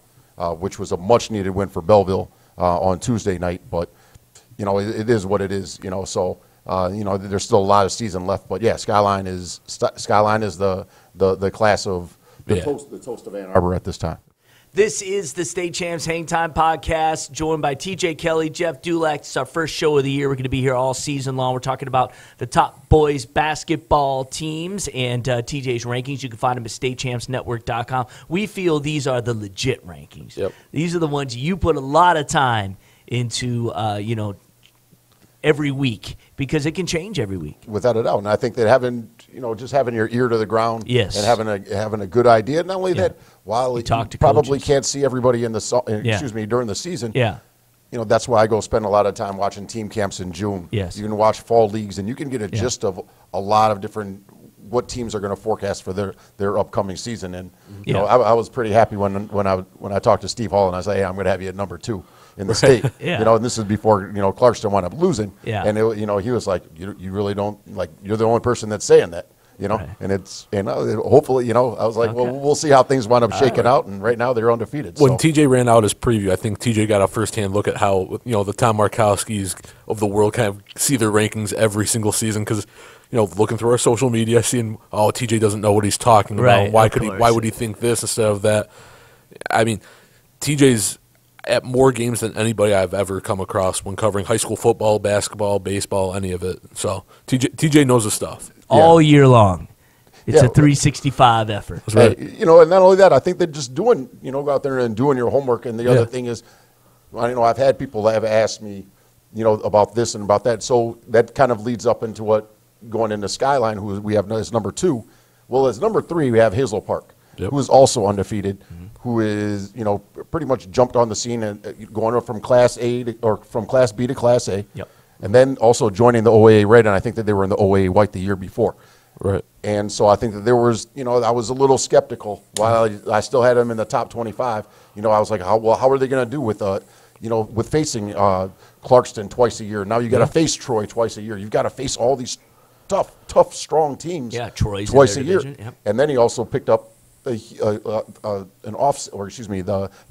which was a much needed win for Belleville on Tuesday night. But it is what it is. So. There's still a lot of season left, but Skyline is the class of the toast of Ann Arbor at this time. This is the State Champs Hangtime Podcast, joined by TJ Kelley, Jeff Dullack. It's our first show of the year. We're going to be here all season long. We're talking about the top boys basketball teams and TJ's rankings. You can find them at statechampsnetwork.com. We feel these are the legit rankings. Yep. These are the ones you put a lot of time into, every week, because it can change every week. Without a doubt. And I think that having your ear to the ground yes. and having a good idea. Not only that, while you probably can't see everybody during the season. Yeah. That's why I go spend a lot of time watching team camps in June. Yes. You can watch fall leagues, and you can get a gist of a lot of different what teams are going to forecast for their upcoming season. And I was pretty happy when I talked to Steve Hall and I said, hey, I'm going to have you at number 2 in the state. And this is before Clarkston wound up losing. And he was like, you really don't, like, you're the only person that's saying that. Right. And hopefully, I was like, well, we'll see how things wind up shaking out. And right now they're undefeated. When TJ ran out his preview, I think TJ got a firsthand look at how, the Tom Markowskis of the world kind of see their rankings every single season. Because, looking through our social media, seeing, TJ doesn't know what he's talking about. Why would he think this instead of that? I mean, TJ's at more games than anybody I've ever come across when covering high school football, basketball, baseball, any of it. So TJ knows his stuff. all year long. It's Yeah. a 365 effort. right. And not only that, I think that just doing, go out there and doing your homework. And the other thing is, I've had people that have asked me, about this and about that. So that kind of leads up into what going into Skyline, who we have as number 2. Well, as number 3, we have Hazel Park, who is also undefeated, who is, pretty much jumped on the scene and going up from Class B to Class A. Yep. And then also joining the OAA Red, and I think that they were in the OAA White the year before. Right. And so I think that there was, I was a little skeptical while I still had them in the top 25. I was like, how are they going to do with, with facing Clarkston twice a year? Now you got to face Troy twice a year. You've got to face all these tough, strong teams. Yeah, Troy's twice a in their year. division. Yep. And then he also picked up the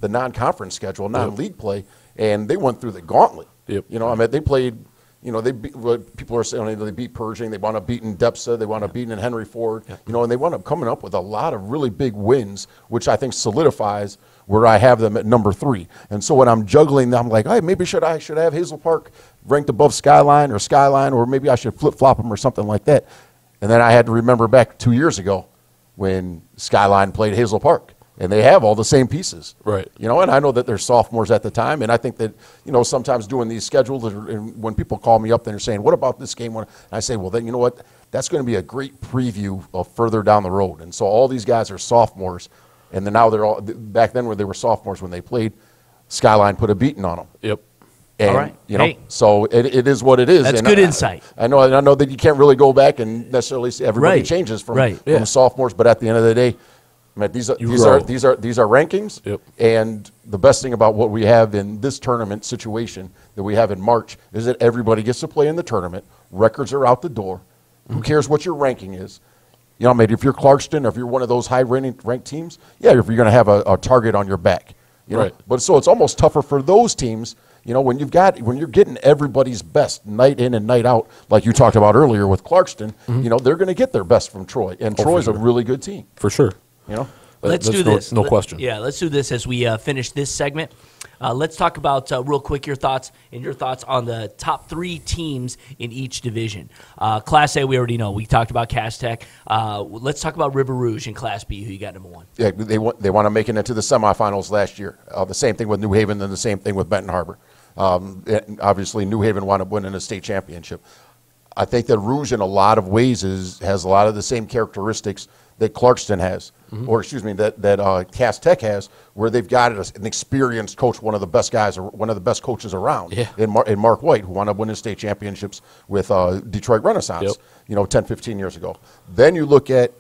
non-conference schedule, non-league play, and they went through the gauntlet. Yep. They played. People are saying they beat Pershing, they wound up beating Depsa, they wound up beating Henry Ford, and they wound up coming up with a lot of really big wins, which I think solidifies where I have them at number 3. And so when I'm juggling, I'm like, hey, maybe I should have Hazel Park ranked above Skyline, or maybe I should flip-flop them or something like that. And then I had to remember back 2 years ago when Skyline played Hazel Park. And they have all the same pieces. Right. And I know that they're sophomores at the time, and I think that, sometimes doing these schedules, and when people call me up and they're saying, what about this game? And I say, well, then you know what? That's going to be a great preview of further down the road. And so all these guys are sophomores, and then now they're all, back then when they were sophomores when they played, Skyline put a beating on them. Yep. And, all right. So it is what it is. That's and good insight. I know that you can't really go back and necessarily see everybody changes from sophomores, but at the end of the day, these are rankings, Yep. And the best thing about what we have in this tournament situation that we have in March is that everybody gets to play in the tournament. Records are out the door. Who cares what your ranking is? If you're Clarkston or if you're one of those high-ranked teams, if you're going to have a target on your back. Right. But so it's almost tougher for those teams. When you're getting everybody's best night in and night out, like you talked about earlier with Clarkston, they're going to get their best from Troy, and Troy's a really good team. For sure. Let's do this. No question. Yeah, let's do this as we finish this segment. Let's talk about, real quick, your thoughts on the top 3 teams in each division. Class A, we already know. We talked about Cass Tech. Let's talk about River Rouge in Class B, who you got number 1. Yeah, they want to make it into the semifinals last year. The same thing with New Haven and the same thing with Benton Harbor. Obviously, New Haven wound up winning a state championship. I think that Rouge, in a lot of ways, has a lot of the same characteristics that Clarkston has, that Cass Tech has, where they've got an experienced coach, one of the best guys, or one of the best coaches around, in Mark White, who wound up winning state championships with Detroit Renaissance, 10, 15 years ago. Then you look at,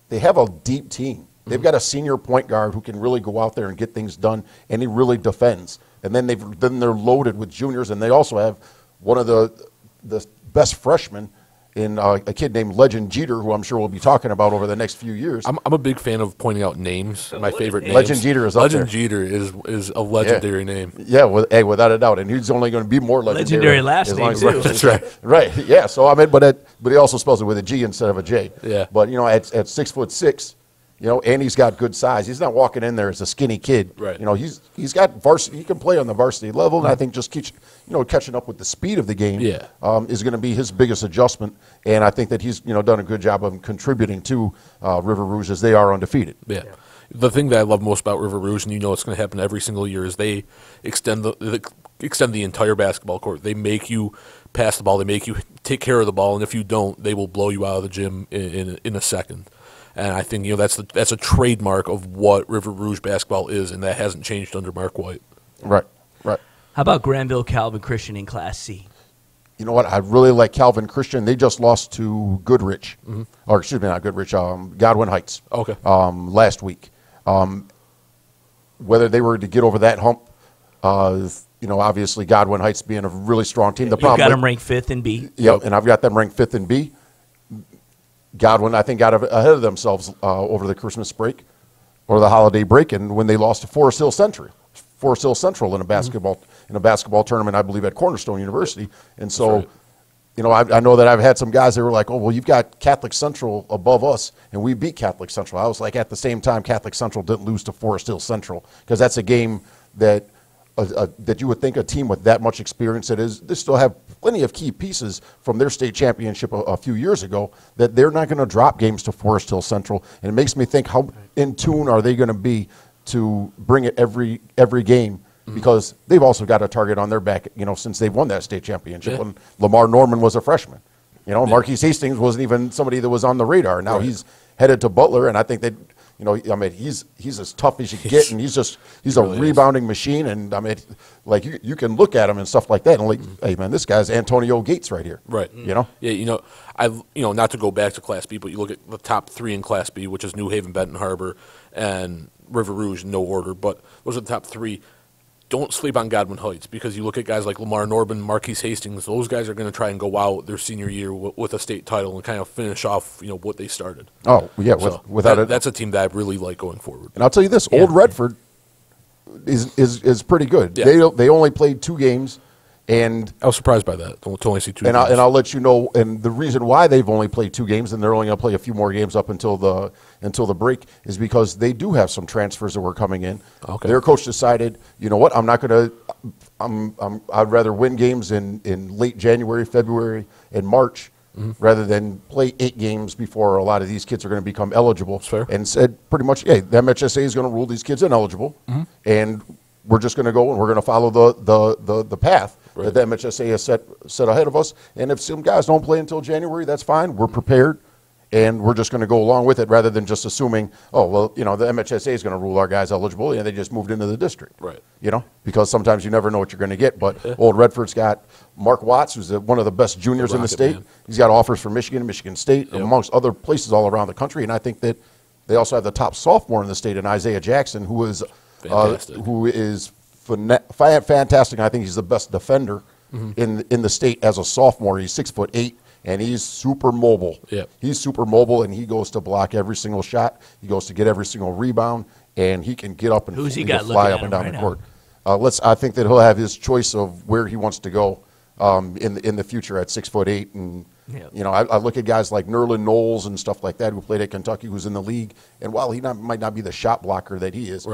they have a deep team. They've got a senior point guard who can really go out there and get things done, and he really defends. And then they're loaded with juniors, and they also have one of the best freshmen in a kid named Legend Jeter, who I'm sure we'll be talking about over the next few years. I'm a big fan of pointing out names. My favorite names. Legend Jeter is up there. Legend Jeter is a legendary name. Yeah, without a doubt, and he's only going to be more legendary. Last name too. That's right. Right. Yeah. So but he also spells it with a G instead of a J. Yeah. But at 6'6", and he's got good size. He's not walking in there as a skinny kid. Right. He's got varsity. He can play on the varsity level, and I think just catching up with the speed of the game is going to be his biggest adjustment. And I think that he's done a good job of contributing to River Rouge as they are undefeated. Yeah. The thing that I love most about River Rouge, and it's going to happen every single year, is they extend the entire basketball court. They make you pass the ball. They make you take care of the ball, and if you don't, they will blow you out of the gym in a second. And I think that's a trademark of what River Rouge basketball is, and that hasn't changed under Mark White. Right. How about Granville Calvin Christian in Class C? You know what? I really like Calvin Christian. They just lost to Goodrich, or excuse me, not Goodrich, Godwin Heights. Okay. Last week. Whether they were to get over that hump, obviously Godwin Heights being a really strong team. You've got them ranked 5th in B. Yep, and I've got them ranked 5th in B. Godwin, I think, got ahead of themselves over the Christmas break or the holiday break, and when they lost to Forest Hill Central in a basketball tournament, I believe at Cornerstone University. And so, I know that I've had some guys that were like, "Oh, well, you've got Catholic Central above us, and we beat Catholic Central." I was like, at the same time, Catholic Central didn't lose to Forest Hill Central, because that's a game that you would think a team with that much experience, they still have plenty of key pieces from their state championship a few years ago that they're not going to drop games to Forest Hill Central. And it makes me think, how in tune are they going to be to bring it every game? Because they've also got a target on their back, since they've won that state championship when Lamar Norman was a freshman. Marquise Hastings wasn't even somebody that was on the radar. Now he's headed to Butler, and I think that, he's as tough as you get, and he's a really rebounding machine. And you can look at him and stuff like that, and hey man, this guy's Antonio Gates right here. Right. Yeah. Not to go back to Class B, but you look at the top 3 in Class B, which is New Haven, Benton Harbor, and River Rouge, in no order, but those are the top 3. Don't sleep on Godwin Heights, because you look at guys like Lamar Norman, Marquise Hastings. Those guys are going to try and go out their senior year with a state title and kind of finish off, what they started. Oh yeah, that's a team that I really like going forward. And I'll tell you this: Old Redford is pretty good. Yeah. They only played 2 games, and I was surprised by that. To only see 2 games. And I'll let you know. And the reason why they've only played 2 games, and they're only going to play a few more games up until the break, is because they do have some transfers that were coming in. Okay. Their coach decided, you know what, I'm not going to. I'd rather win games in late January, February, and March, rather than play 8 games before a lot of these kids are going to become eligible. That's fair. And said pretty much, hey, the MHSA is going to rule these kids ineligible, and we're just going to go and we're going to follow the path that the MHSA has set ahead of us. And if some guys don't play until January, that's fine. We're prepared, and we're just going to go along with it rather than just assuming, oh, well, the MHSA is going to rule our guys eligible, and they just moved into the district. Right. Because sometimes you never know what you're going to get. But Old Redford's got Mark Watts, who's one of the best juniors in the state. Man. He's got offers from Michigan, Michigan State, amongst other places all around the country. And I think that they also have the top sophomore in the state in Isaiah Jackson, who is fantastic. I think he's the best defender in the state as a sophomore. He's 6'8", and he's super mobile. Yep. He's super mobile, and he goes to block every single shot. He goes to get every single rebound, and he can get up and fly up and down the court. I think that he'll have his choice of where he wants to go in the future at 6'8", and I look at guys like Nerlin Knowles and stuff like that who played at Kentucky, who's in the league, and while he might not be the shot blocker that he is,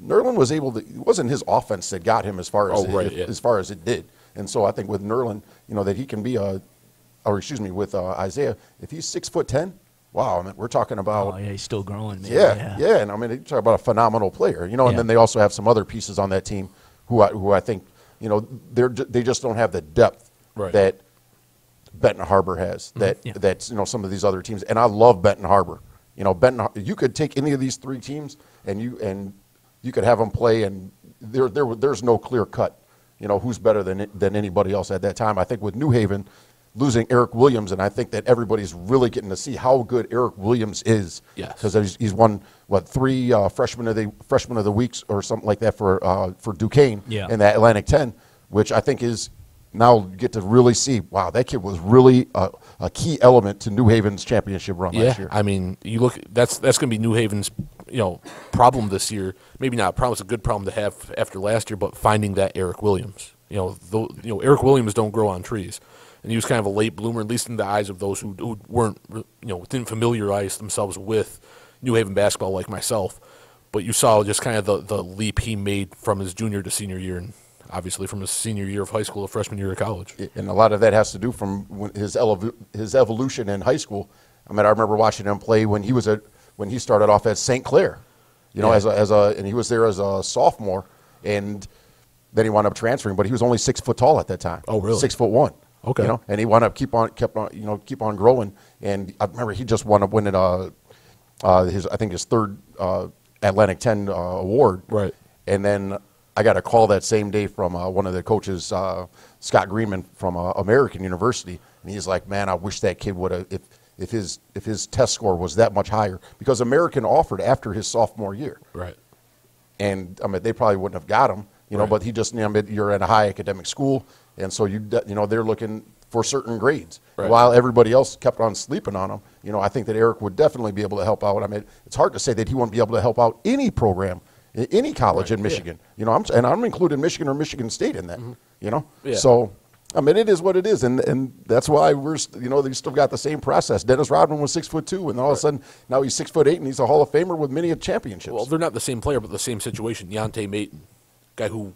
Nerlin was able to. It wasn't his offense that got him as far as it did, and so I think with Nerlin, that he can be with Isaiah, if he's 6'10", wow, I mean, we're talking about. Oh yeah, he's still growing. Man. Yeah, and I mean, you talk about a phenomenal player, and then they also have some other pieces on that team who I think, they just don't have the depth that Benton Harbor has. That's some of these other teams, and I love Benton Harbor. You could take any of these 3 teams and you could have them play, and there's no clear cut, who's better than anybody else at that time. I think with New Haven losing Eric Williams, and I think that everybody's really getting to see how good Eric Williams is. Yes, because he's won 3 freshman of the weeks or something like that for Duquesne in that Atlantic 10, which I think is now get to really see. Wow, that kid was really a key element to New Haven's championship run last year. I mean, you look, that's going to be New Haven's problem this year. Maybe not a problem; it's a good problem to have after last year. But finding that Eric Williams, Eric Williams don't grow on trees, and he was kind of a late bloomer, at least in the eyes of those who weren't, didn't familiarize themselves with New Haven basketball like myself. But you saw just kind of the leap he made from his junior to senior year, and obviously from his senior year of high school to freshman year of college. And a lot of that has to do from his evolution in high school. I mean, I remember watching him play when he started off at St. Clair, and he was there as a sophomore, and then he wound up transferring, but he was only 6 foot tall at that time. Oh, really? 6'1". Okay. And he wound up keep on growing, and I remember he just wound up winning his 3rd Atlantic 10 award. Right. And then I got a call that same day from one of the coaches, Scott Greenman from American University, and he's like, "Man, I wish that kid would have if his test score was that much higher, because American offered after his sophomore year." Right. And I mean, they probably wouldn't have got him, but he just you're at a high academic school, and so they're looking for certain grades. Right. While everybody else kept on sleeping on him, I think that Eric would definitely be able to help out. I mean, it's hard to say that he won't be able to help out any program, any college in Michigan. I'm including Michigan or Michigan State in that. Yeah. So I mean, it is what it is, and that's why we're they still got the same process. Dennis Rodman was 6'2", and all of a sudden now he's 6'8", and he's a Hall of Famer with many championships. Well, they're not the same player, but the same situation. Deontay Mayton, guy who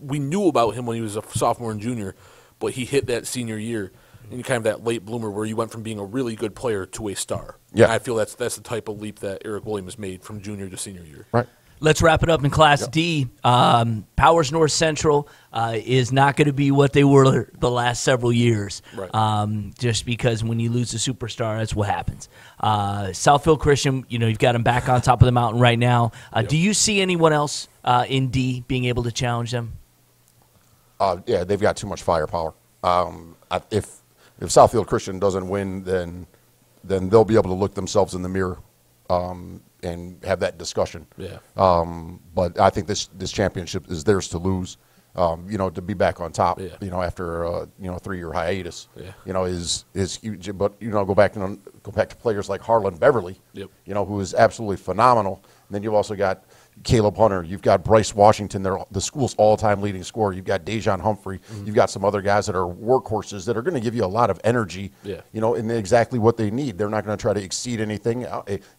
we knew about him when he was a sophomore and junior, but he hit that senior year and kind of that late bloomer where you went from being a really good player to a star. Yeah. And I feel that's the type of leap that Eric Williams made from junior to senior year. Right. Let's wrap it up in Class D. Powers North Central is not going to be what they were the last several years. Right. Just because when you lose a superstar, that's what happens. Southfield Christian, you've got them back on top of the mountain right now. Do you see anyone else in D being able to challenge them? Yeah, they've got too much firepower. If Southfield Christian doesn't win, then they'll be able to look themselves in the mirror and have that discussion. Yeah. But I think this championship is theirs to lose. To be back on top. Yeah. After a 3-year hiatus. Yeah. Is huge. But go back to players like Harlan Beverly. Yep. Who is absolutely phenomenal. And then you've also got Caleb Hunter. You've got Bryce Washington. They're the school's all-time leading scorer. You've got Dejon Humphrey. Mm-hmm. You've got some other guys that are workhorses that are going to give you a lot of energy. Yeah. In exactly what they need. They're not going to try to exceed anything.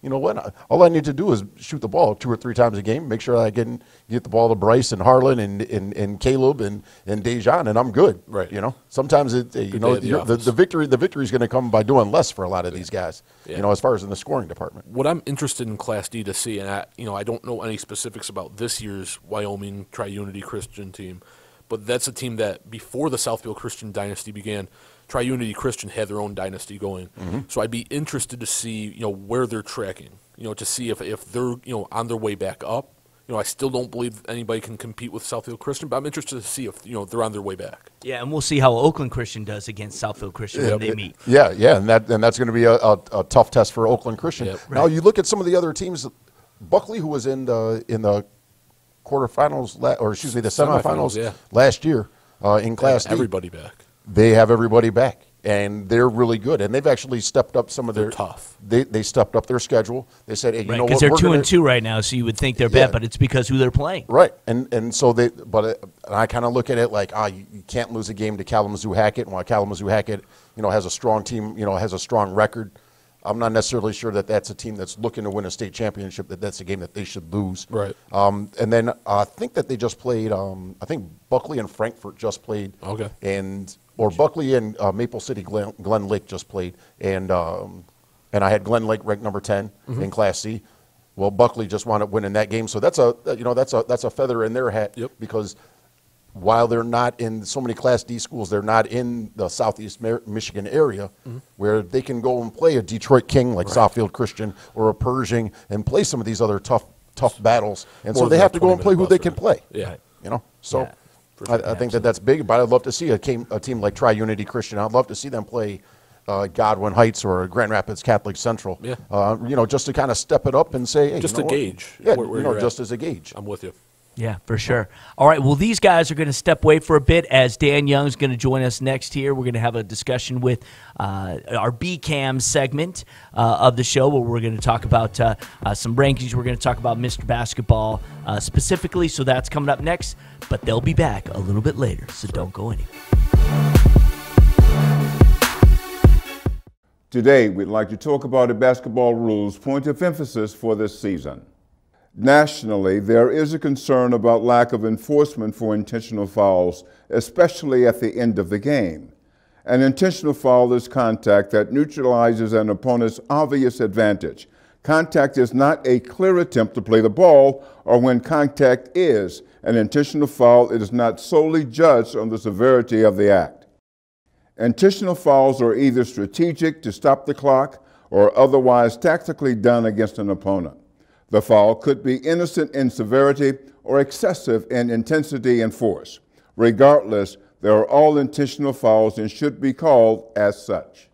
You know what? All I need to do is shoot the ball 2 or 3 times a game. Make sure I get the ball to Bryce and Harlan and Caleb and Dejon, and I'm good. Right. Sometimes the victory is going to come by doing less for a lot of these guys. Yeah. As far as in the scoring department. What I'm interested in Class D to see, and I don't know any specifics about this year's Wyoming Tri-Unity Christian team, but that's a team that before the Southfield Christian dynasty began, Tri-Unity Christian had their own dynasty going. Mm-hmm. So I'd be interested to see where they're tracking, to see if they're on their way back up. I still don't believe anybody can compete with Southfield Christian, but I'm interested to see if they're on their way back. Yeah, and we'll see how Oakland Christian does against Southfield Christian when they meet. Yeah, and that's going to be a tough test for Oakland Christian. Yep. Now you look at some of the other teams. Buckley, who was in the quarterfinals, the semifinals last year in Class D. Everybody back. They have everybody back, and they're really good. And they've actually stepped up some of their. They're tough. They stepped up their schedule. They said, "Hey, you know what? Because they're 2-2 right now, so you would think they're bad, but it's because who they're playing." Right, and so and I kind of look at it like, you can't lose a game to Kalamazoo Hackett. And while Kalamazoo Hackett, has a strong team, has a strong record. I'm not necessarily sure that that's a team that's looking to win a state championship, that's a game that they should lose. Right. And then I think that they just played, I think Buckley and Frankfort just played. Okay. Or Buckley and Maple City Glen Lake just played. And I had Glen Lake ranked number 10 in Class C. Well, Buckley just wound up winning that game. So that's a feather in their hat. Yep. Because while they're not in so many Class D schools, they're not in the Southeast Michigan area where they can go and play a Detroit King like Southfield Christian or a Pershing and play some of these other tough battles. And so they have to go and play who they can play. Yeah. So I think that's big, but I'd love to see a team like Tri-Unity Christian. I'd love to see them play Godwin Heights or Grand Rapids Catholic Central. Yeah. Just to kind of step it up and say, hey, just a gauge. Yeah, where just as a gauge. I'm with you. Yeah, for sure. All right, well, these guys are going to step away for a bit as Dan Young's going to join us next here. We're going to have a discussion with our BCAM segment of the show where we're going to talk about some rankings. We're going to talk about Mr. Basketball specifically, so that's coming up next. But they'll be back a little bit later, so don't go anywhere. Today, we'd like to talk about the basketball rules point of emphasis for this season. Nationally, there is a concern about lack of enforcement for intentional fouls, especially at the end of the game. An intentional foul is contact that neutralizes an opponent's obvious advantage. Contact is not a clear attempt to play the ball, or when contact is an intentional foul, it is not solely judged on the severity of the act. Intentional fouls are either strategic to stop the clock or otherwise tactically done against an opponent. The foul could be innocent in severity or excessive in intensity and force. Regardless, they are all intentional fouls and should be called as such.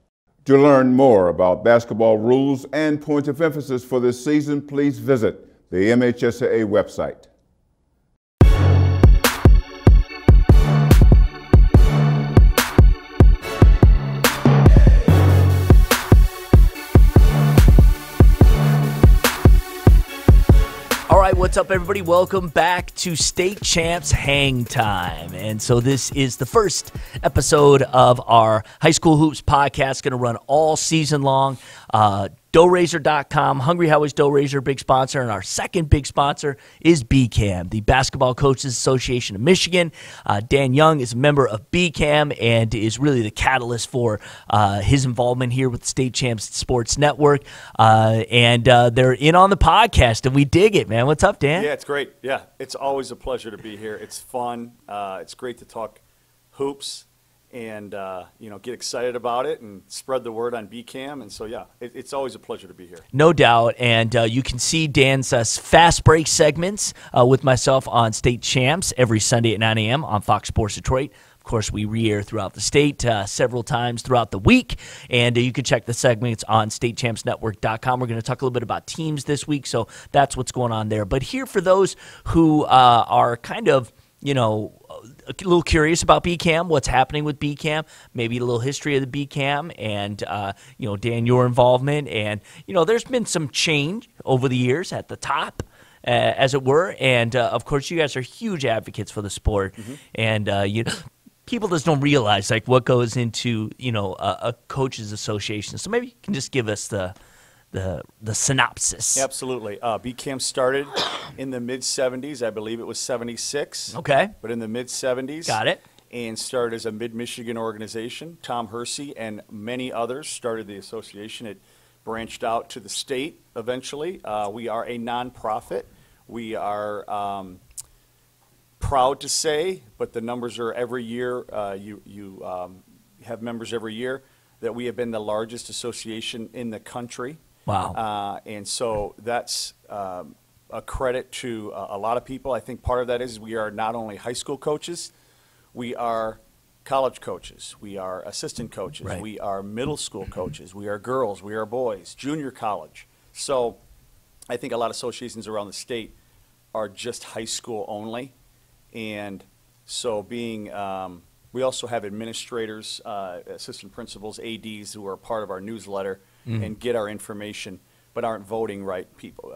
To learn more about basketball rules and point of emphasis for this season, please visit the MHSAA website. All right, what's up, everybody? Welcome back to State Champs Hang Time. And so this is the first episode of our High School Hoops podcast, going to run all season long. DoughRaiser.com, Hungry Howie's Dough Raiser, big sponsor, and our second big sponsor is BCAM, the Basketball Coaches Association of Michigan. Dan Young is a member of BCAM and is really the catalyst for his involvement here with the State Champs Sports Network. And they're in on the podcast, and we dig it, man. What's up, Dan? Yeah, it's great. Yeah, it's always a pleasure to be here. It's fun. It's great to talk hoops and get excited about it and spread the word on BCAM. And so, yeah, it's always a pleasure to be here. No doubt. And you can see Dan's fast break segments with myself on State Champs every Sunday at 9 a.m. on Fox Sports Detroit. Of course, we re-air throughout the state several times throughout the week. And you can check the segments on statechampsnetwork.com. We're going to talk a little bit about teams this week, so that's what's going on there. But here, for those who are kind of, a little curious about BCAM, what's happening with BCAM, maybe a little history of the BCAM, and, Dan, your involvement. And, there's been some change over the years at the top, as it were. And, of course, you guys are huge advocates for the sport. Mm-hmm. And, people just don't realize, what goes into, a coaches association. So maybe you can just give us the synopsis. Absolutely. BCAM started in the mid-'70s. I believe it was 76. Okay. But in the mid-'70s. Got it. And started as a mid-Michigan organization. Tom Hersey and many others started the association. It branched out to the state eventually. We are a nonprofit. We are proud to say, but the numbers are every year, you have members every year, that we have been the largest association in the country. Wow. And so that's a credit to a lot of people. I think part of that is we are not only high school coaches, we are college coaches, we are assistant coaches, right. We are middle school coaches, we are girls, we are boys, junior college. So I think a lot of associations around the state are just high school only. And so being, we also have administrators, assistant principals, ADs who are part of our newsletter and get our information, but aren't voting right. People,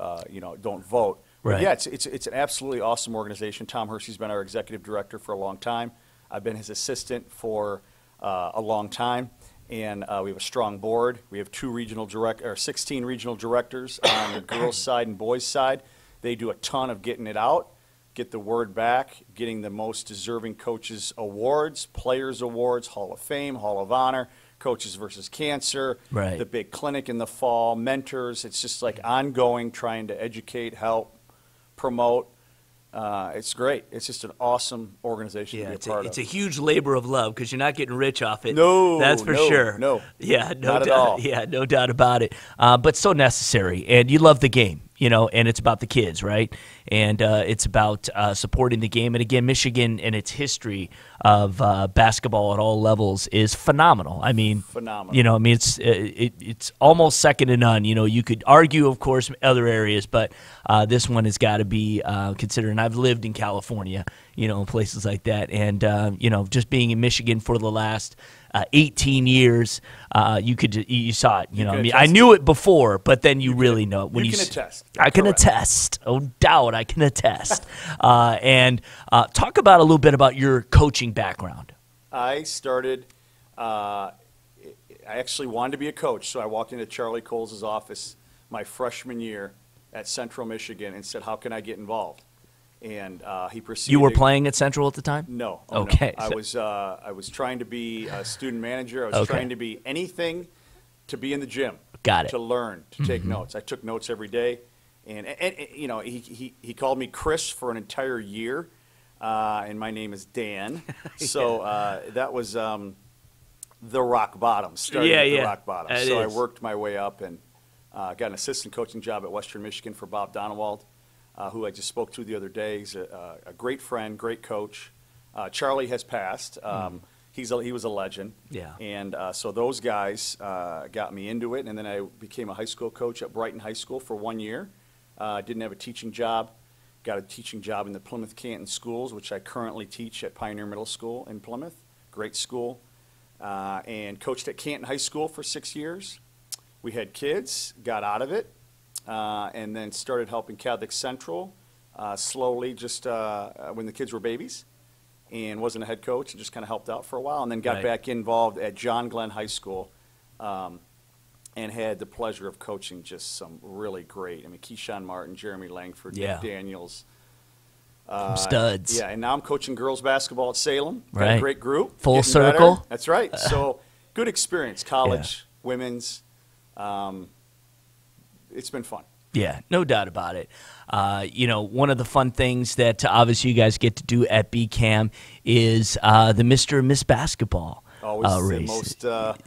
don't vote. Right. But yeah, it's an absolutely awesome organization. Tom Hersey's been our executive director for a long time. I've been his assistant for a long time, and we have a strong board. We have 16 regional directors on the girls' side and boys' side. They do a ton of getting it out, get the word back, getting the most deserving coaches awards, players awards, Hall of Fame, Hall of Honor, Coaches versus Cancer, right. The big clinic in the fall, mentors. It's just ongoing, trying to educate, help, promote. It's great. It's just an awesome organization to be a part of. It's a huge labor of love because you're not getting rich off it. No, that's for sure. No, yeah, no not doubt. at all. Yeah, no doubt about it. But so necessary, and you love the game. And it's about the kids, right? And it's about supporting the game. And again, Michigan and its history of basketball at all levels is phenomenal. I mean, phenomenal. It's almost second to none. You could argue, of course, other areas, but this one has got to be considered. And I've lived in California, in places like that, and just being in Michigan for the last 18 years, you saw it. I knew it before, but then you really know it when you can attest. I can attest. Oh, doubt I can attest. And talk about a little bit about your coaching background. I started. I actually wanted to be a coach, so I walked into Charlie Coles' office my freshman year at Central Michigan and said, "How can I get involved?" And he proceeded. You were playing at Central at the time? No. Okay. No. I was trying to be a student manager. I was trying to be anything to be in the gym. Got it. To learn, to take notes. I took notes every day, and he called me Chris for an entire year, and my name is Dan. So that was the rock bottom. Starting at the rock bottom. It so is. I worked my way up and got an assistant coaching job at Western Michigan for Bob Donewald. Who I just spoke to the other day. He's a great friend, great coach. Charlie has passed. He was a legend. Yeah. And so those guys got me into it, and then I became a high school coach at Brighton High School for 1 year. Didn't have a teaching job. Got a teaching job in the Plymouth Canton schools, which I currently teach at Pioneer Middle School in Plymouth. Great school. And coached at Canton High School for 6 years. We had kids, got out of it. And then started helping Catholic Central slowly just when the kids were babies, and wasn't a head coach and just kind of helped out for a while, and then got back involved at John Glenn High School and had the pleasure of coaching just some really great. I mean, Keyshawn Martin, Jeremy Langford, Yeah. Nick Daniels. Studs. Yeah, and now I'm coaching girls basketball at Salem. Got Right. a great group. Full getting better. circle. That's right. So good experience, college, women's. It's been fun. Yeah, no doubt about it. One of the fun things that obviously you guys get to do at BCAM is the Mr. and Miss Basketball Always race. the most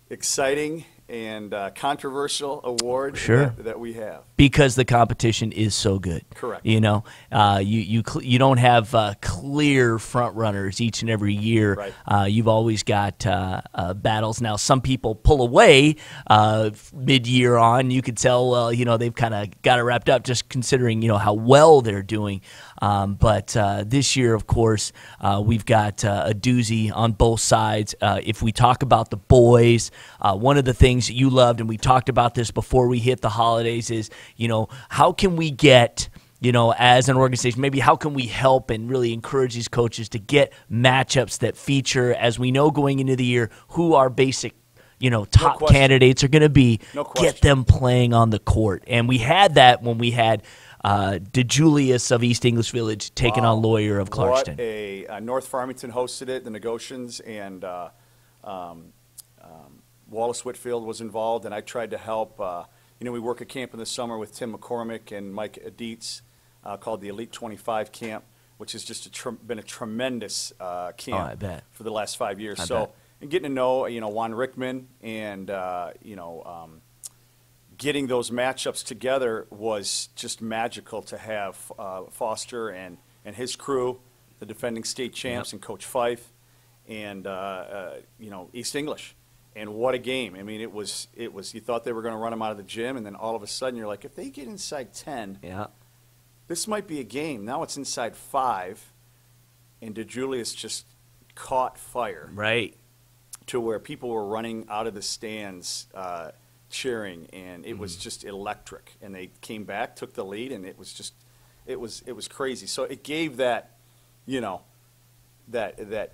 exciting and controversial award Sure. that we have. Because the competition is so good. Correct. You don't have clear front runners each and every year. Right. You've always got battles. Now, some people pull away mid-year on. You could tell, well, they've kind of got it wrapped up just considering, how well they're doing. But this year, of course, we've got a doozy on both sides. If we talk about the boys, one of the things that you loved, and we talked about this before we hit the holidays, is, how can we get, as an organization, maybe how can we help and really encourage these coaches to get matchups that feature, as we know going into the year, who our basic top question. candidates are going to be, No question. get them playing on the court. And we had that when we had DeJulius of East English Village taking on Lawyer of Clarkston. What North Farmington hosted it, the Negotians, and Wallace Whitfield was involved, and I tried to help. We work a camp in the summer with Tim McCormick and Mike Dietz called the Elite 25 Camp, which has just been a tremendous camp I bet. for the last 5 years. I So, bet. and getting to know, Juan Rickman and, getting those matchups together was just magical to have Foster and his crew, the defending state champs, and Coach Fife, and East English. And what a game! I mean, it was. You thought they were going to run them out of the gym, and then all of a sudden you're like, if they get inside 10, Yeah. this might be a game. Now it's inside 5, and DeJulius just caught fire Right. to where people were running out of the stands cheering, and it was just electric. And they came back, took the lead, and it was just, it was crazy. So it gave that, that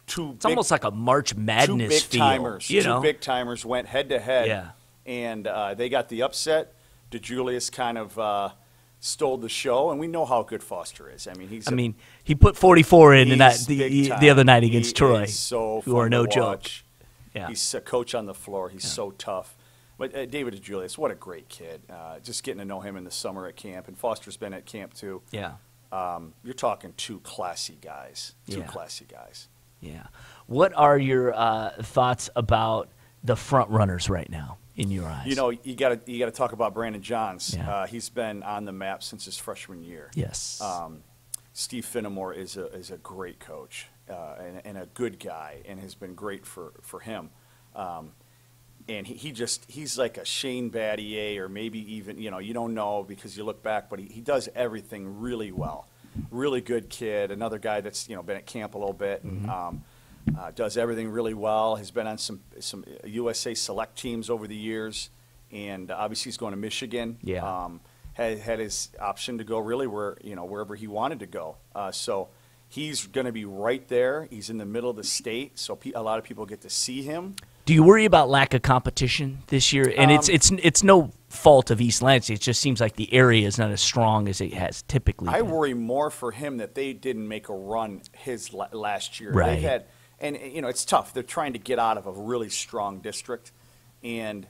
two. It's almost like a March Madness two big timers. feel. Two big timers went head to head. Yeah. And they got the upset. DeJulius kind of stole the show, and we know how good Foster is. I mean, he put 44 in he's the big time. the other night against He Troy, is so who are fun no to joke. watch. Yeah. He's a coach on the floor. He's so tough. But David DeJulius, what a great kid. Just getting to know him in the summer at camp, and Foster's been at camp too. Yeah. You're talking two classy guys. Two Yeah. classy guys. Yeah. What are your thoughts about the front runners right now in your eyes? You got to talk about Brandon Johns. Yeah. He's been on the map since his freshman year. Yes. Steve Finnemore is a great coach and a good guy, and has been great for him. And he's like a Shane Battier, or maybe even, you don't know because you look back, but he does everything really well. Really good kid. Another guy that's, been at camp a little bit and does everything really well. Has been on some USA select teams over the years, and obviously he's going to Michigan. Yeah. Had his option to go really wherever he wanted to go. So he's going to be right there. He's in the middle of the state, so a lot of people get to see him. Do you worry about lack of competition this year? And it's no fault of East Lansing. It just seems like the area is not as strong as it has typically I been. worry more for him that they didn't make a run his last year. Right. They had, and it's tough. They're trying to get out of a really strong district, and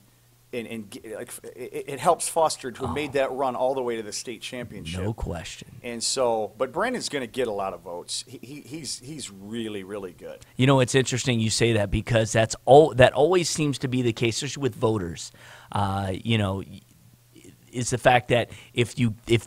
it helps Foster to have made that run all the way to the state championship. No question. And so, but Brandon's going to get a lot of votes. He's really, really good. It's interesting you say that, because that always seems to be the case, especially with voters. Is the fact that if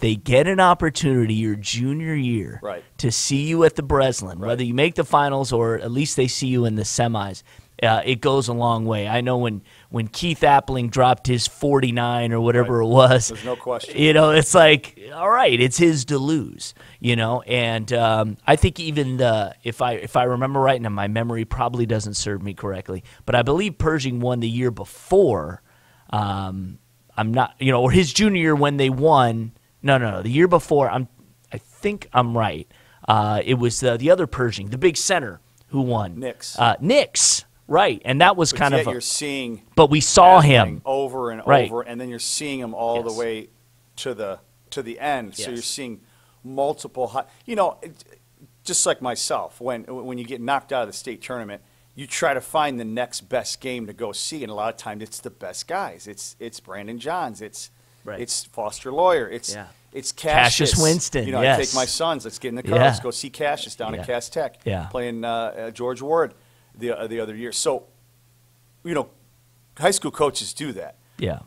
they get an opportunity your junior year Right. to see you at the Breslin, whether you make the finals or at least they see you in the semis, it goes a long way. I know when Keith Appling dropped his 49 or whatever it was, There's no question. it's like, all right, it's his to lose, And I think even if I remember right, and my memory probably doesn't serve me correctly, but I believe Pershing won the year before. I'm not, or his junior year when they won. No, the year before. I think I'm right. It was the other Pershing, the big center, who won. Nix. Nix. Right, and that was kind yet of you're seeing. But we saw him over and Right. over, and then you're seeing him all the way to the end. So Yes. you're seeing multiple high. You know, just like myself, when you get knocked out of the state tournament, you try to find the next best game to go see, and a lot of times it's the best guys. It's Brandon Johns. It's Foster Lawyer. It's Cassius Winston. You know, yes. I take my sons. Let's get in the car. Yeah. Let's go see Cassius down at Cass Tech. Yeah. Playing George Ward the other year. So, you know, high school coaches do that. Yeah.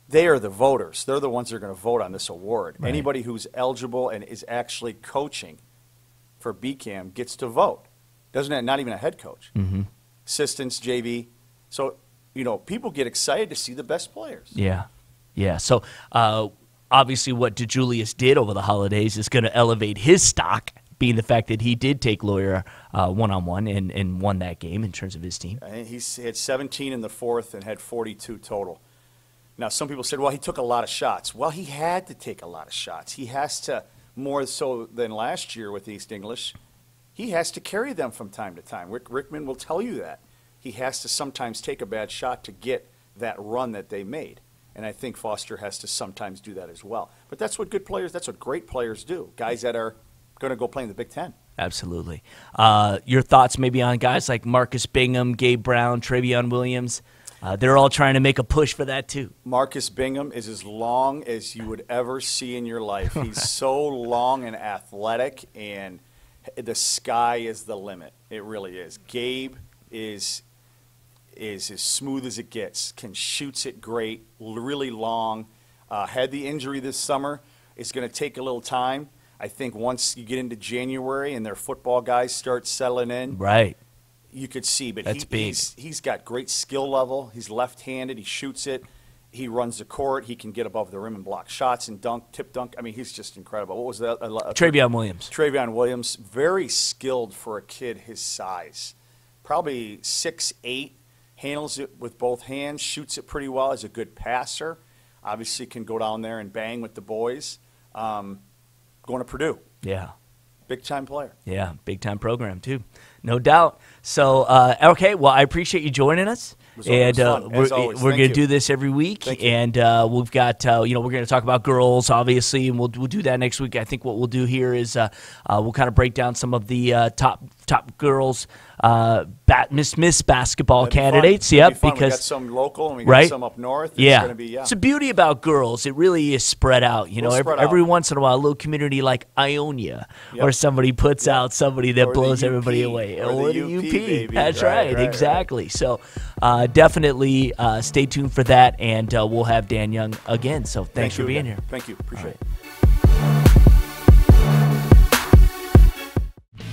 They are the voters. They're the ones that are going to vote on this award. Right. Anybody who's eligible and is actually coaching for BCAM gets to vote. Doesn't it? Not even a head coach. Mm-hmm. Assistants, JV. So, you know, people get excited to see the best players. Yeah. Yeah. So, obviously what DeJulius did over the holidays is going to elevate his stock, being the fact that he did take Lawyer one-on-one and won that game in terms of his team. And he had 17 in the fourth and had 42 total. Now, some people said, well, he took a lot of shots. Well, he had to take a lot of shots. He has to, more so than last year with East English, he has to carry them from time to time. Rick Rickman will tell you that. He has to sometimes take a bad shot to get that run that they made. And I think Foster has to sometimes do that as well. But that's what great players do, guys that are going to go play in the Big Ten. Absolutely. Your thoughts maybe on guys like Marcus Bingham, Gabe Brown, Travion Williams? They're all trying to make a push for that too. Marcus Bingham is as long as you would ever see in your life. He's so long and athletic, and the sky is the limit. It really is. Gabe is as smooth as it gets, shoots it great, really long. Had the injury this summer. It's going to take a little time. I think once you get into January and their football guys start settling in, right, you could see. But That's big. He's got great skill level. He's left-handed. He shoots it. He runs the court. He can get above the rim and block shots and dunk, tip dunk. I mean, he's just incredible. What was that? Travion Williams. Travion Williams, very skilled for a kid his size. Probably 6'8", handles it with both hands, shoots it pretty well, is a good passer. Obviously can go down there and bang with the boys. Going to Purdue. Yeah. Big-time player. Yeah, big-time program too. No doubt. So, okay, well, I appreciate you joining us. And we're going to do this every week. And we've got, we're going to talk about girls, obviously, and we'll do that next week. I think what we'll do here is we'll kind of break down some of the top girls Miss basketball candidates. Yep, because we got some local and we got some up north. It's going to be, It's the beauty about girls. It really is spread out. You know, every once in a while, a little community like Ionia or somebody puts out somebody that blows everybody away. Or the UP, baby. That's right, exactly. So definitely stay tuned for that, and we'll have Dan Young again. So thanks for being here. Thank you. Appreciate it.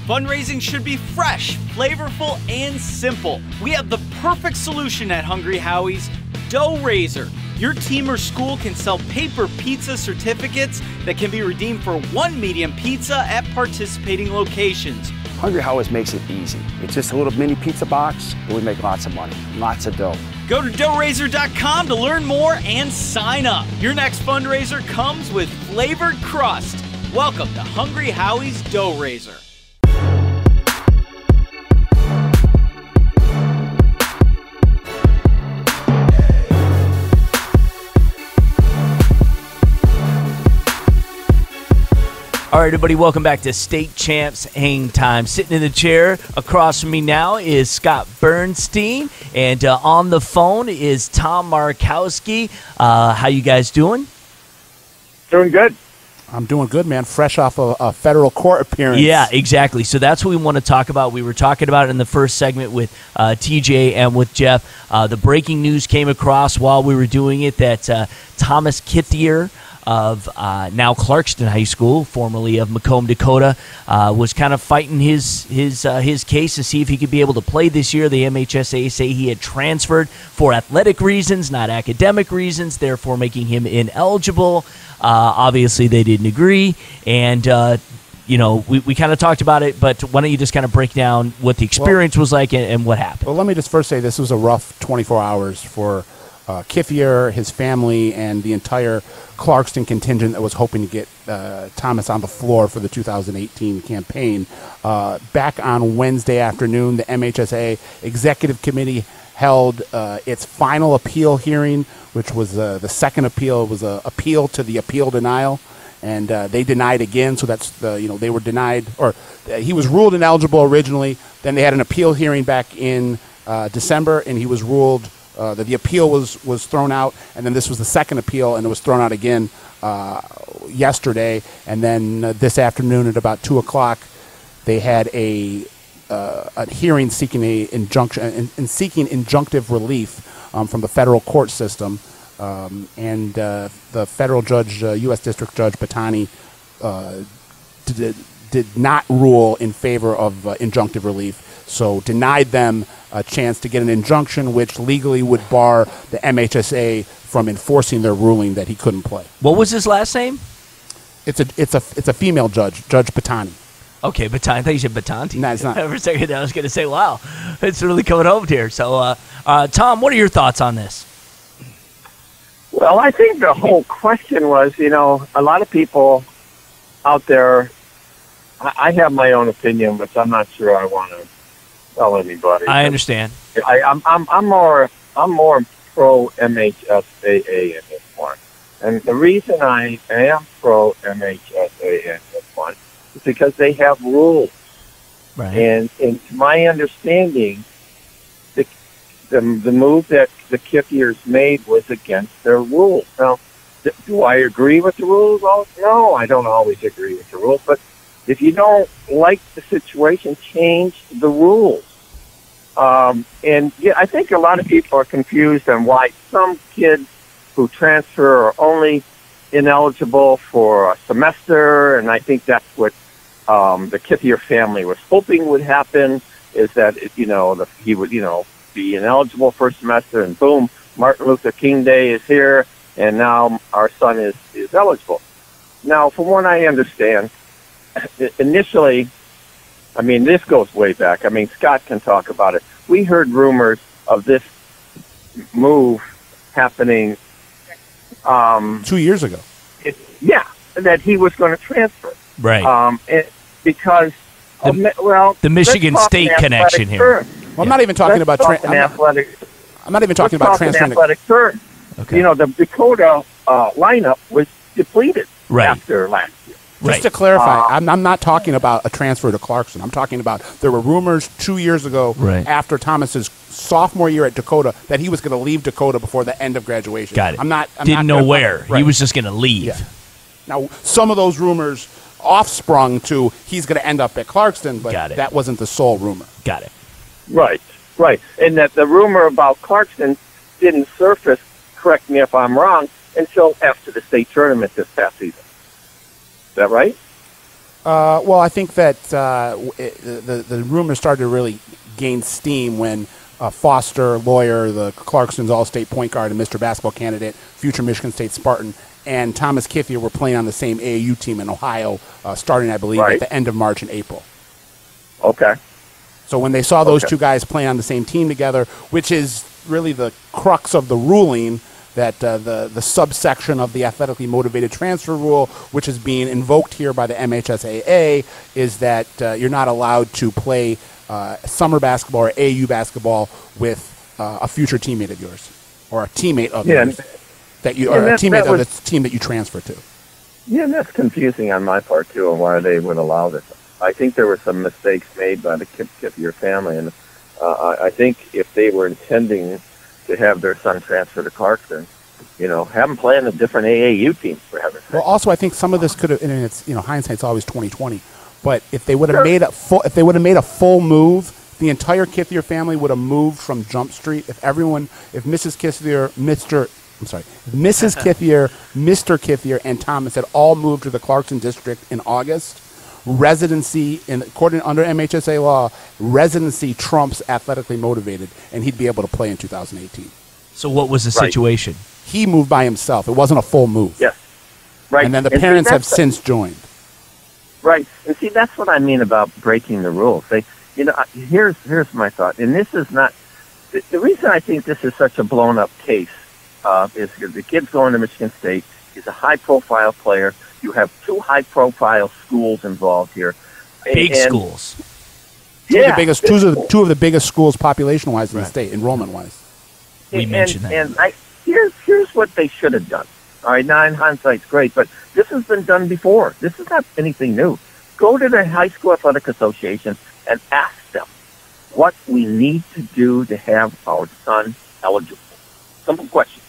Fundraising should be fresh, flavorful, and simple. We have the perfect solution at Hungry Howie's, Dough Raiser. Your team or school can sell paper pizza certificates that can be redeemed for one medium pizza at participating locations. Hungry Howie's makes it easy. It's just a little mini pizza box, and we make lots of money, lots of dough. Go to doughraiser.com to learn more and sign up. Your next fundraiser comes with flavored crust. Welcome to Hungry Howie's Dough Raiser. All right, everybody, welcome back to State Champs Hang Time. Sitting in the chair across from me now is Scott Burnstein, and on the phone is Tom Markowski. How you guys doing? Doing good. I'm doing good, man. Fresh off a federal court appearance. Yeah, exactly. So that's what we want to talk about. We were talking about it in the first segment with TJ and with Jeff. The breaking news came across while we were doing it that Thomas Kithier of now Clarkston High School, formerly of Macomb, Dakota, was kind of fighting his case to see if he could be able to play this year. The MHSA say he had transferred for athletic reasons, not academic reasons, therefore making him ineligible. Obviously, they didn't agree, and we kind of talked about it, but why don't you just kind of break down what the experience was like and what happened? Well, let me just first say this was a rough 24 hours for Kithier, his family, and the entire Clarkston contingent that was hoping to get Thomas on the floor for the 2018 campaign. Back on Wednesday afternoon, the MHSA Executive Committee held its final appeal hearing, which was the second appeal. It was an appeal to the appeal denial, and they denied again. So that's they were denied, or he was ruled ineligible originally. Then they had an appeal hearing back in December, and he was ruled that the appeal was thrown out, and then this was the second appeal, and it was thrown out again yesterday. And then this afternoon at about 2:00, they had a hearing seeking seeking injunctive relief from the federal court system, and the federal judge, U.S. District Judge Batani, did not rule in favor of injunctive relief, so denied them a chance to get an injunction, which legally would bar the MHSA from enforcing their ruling that he couldn't play. What was his last name? It's a female judge, Judge Batani. Okay, Batani. I thought you said Batanti. No, it's not. For a second, I was going to say, wow, it's really coming home here. So, Tom, what are your thoughts on this? Well, I think the whole question was, a lot of people out there, I have my own opinion, but I'm not sure I want to tell anybody. I understand. I'm more pro MHSAA in this one. And the reason I am pro MHSAA in this one is because they have rules. Right. And to my understanding, the move that the Kithiers made was against their rules. Now, do I agree with the rules? No, I don't always agree with the rules. But if you don't like the situation, change the rules. And yeah, I think a lot of people are confused on why some kids who transfer are only ineligible for a semester, and I think that's what the Kithier family was hoping would happen, is that he would be ineligible for a semester, and boom, Martin Luther King Day is here, and now our son is eligible. Now, from what I understand, initially, this goes way back. Scott can talk about it. We heard rumors of this move happening 2 years ago. That he was going to transfer. Right. Because the Michigan State connection here. Well, I'm not even talking about athletic. I'm not even talking about transferring. Athletic terms. Okay. The Dakota lineup was depleted after last year. Just to clarify, I'm not talking about a transfer to Clarkston. I'm talking about there were rumors 2 years ago after Thomas's sophomore year at Dakota that he was going to leave Dakota before the end of graduation. Got it. I'm Didn't know where. He was just going to leave. Yeah. Now, some of those rumors offsprung to he's going to end up at Clarkston, but that wasn't the sole rumor. Got it. Right. And that the rumor about Clarkston didn't surface, correct me if I'm wrong, until after the state tournament this past season. Is that right? Well, I think that the rumors started to really gain steam when Foster, lawyer, the Clarkston's All-State point guard and Mr. Basketball candidate, future Michigan State Spartan, and Thomas Kithier were playing on the same AAU team in Ohio, starting, I believe, at the end of March and April. Okay. So when they saw those two guys playing on the same team together, which is really the crux of the ruling, that the subsection of the athletically motivated transfer rule, which is being invoked here by the MHSAA, is that you're not allowed to play summer basketball or AAU basketball with a future teammate of yours or a teammate of yours a teammate of the team that you transfer to. Yeah, and that's confusing on my part too, on why they would allow this. I think there were some mistakes made by the Kithier family, and I think if they were intending to have their son transfer to Clarkston, have him play in a different AAU team for heaven's sake. Well, also I think some of this could have, and it's hindsight's always 20/20, but if they would have made a full move, the entire Kithier family would have moved from Jump Street. If Mrs. Kithier, Mr. Kithier, and Thomas had all moved to the Clarkston district in August, residency, according under MHSA law, residency trumps athletically motivated, and he'd be able to play in 2018. So what was the situation? He moved by himself. It wasn't a full move. Yes. Right. And then the parents have since joined. Right. And see, that's what I mean about breaking the rules. Here's my thought. And this is not the reason I think this is such a blown up case is the kid's going to Michigan State. He's a high-profile player. You have two high-profile schools involved here. Big schools. Two of the biggest schools population-wise in the state, enrollment-wise. We mentioned that. And here's what they should have done. All right, now in hindsight, it's great, but this has been done before. This is not anything new. Go to the high school athletic association and ask them what we need to do to have our son eligible. Simple question.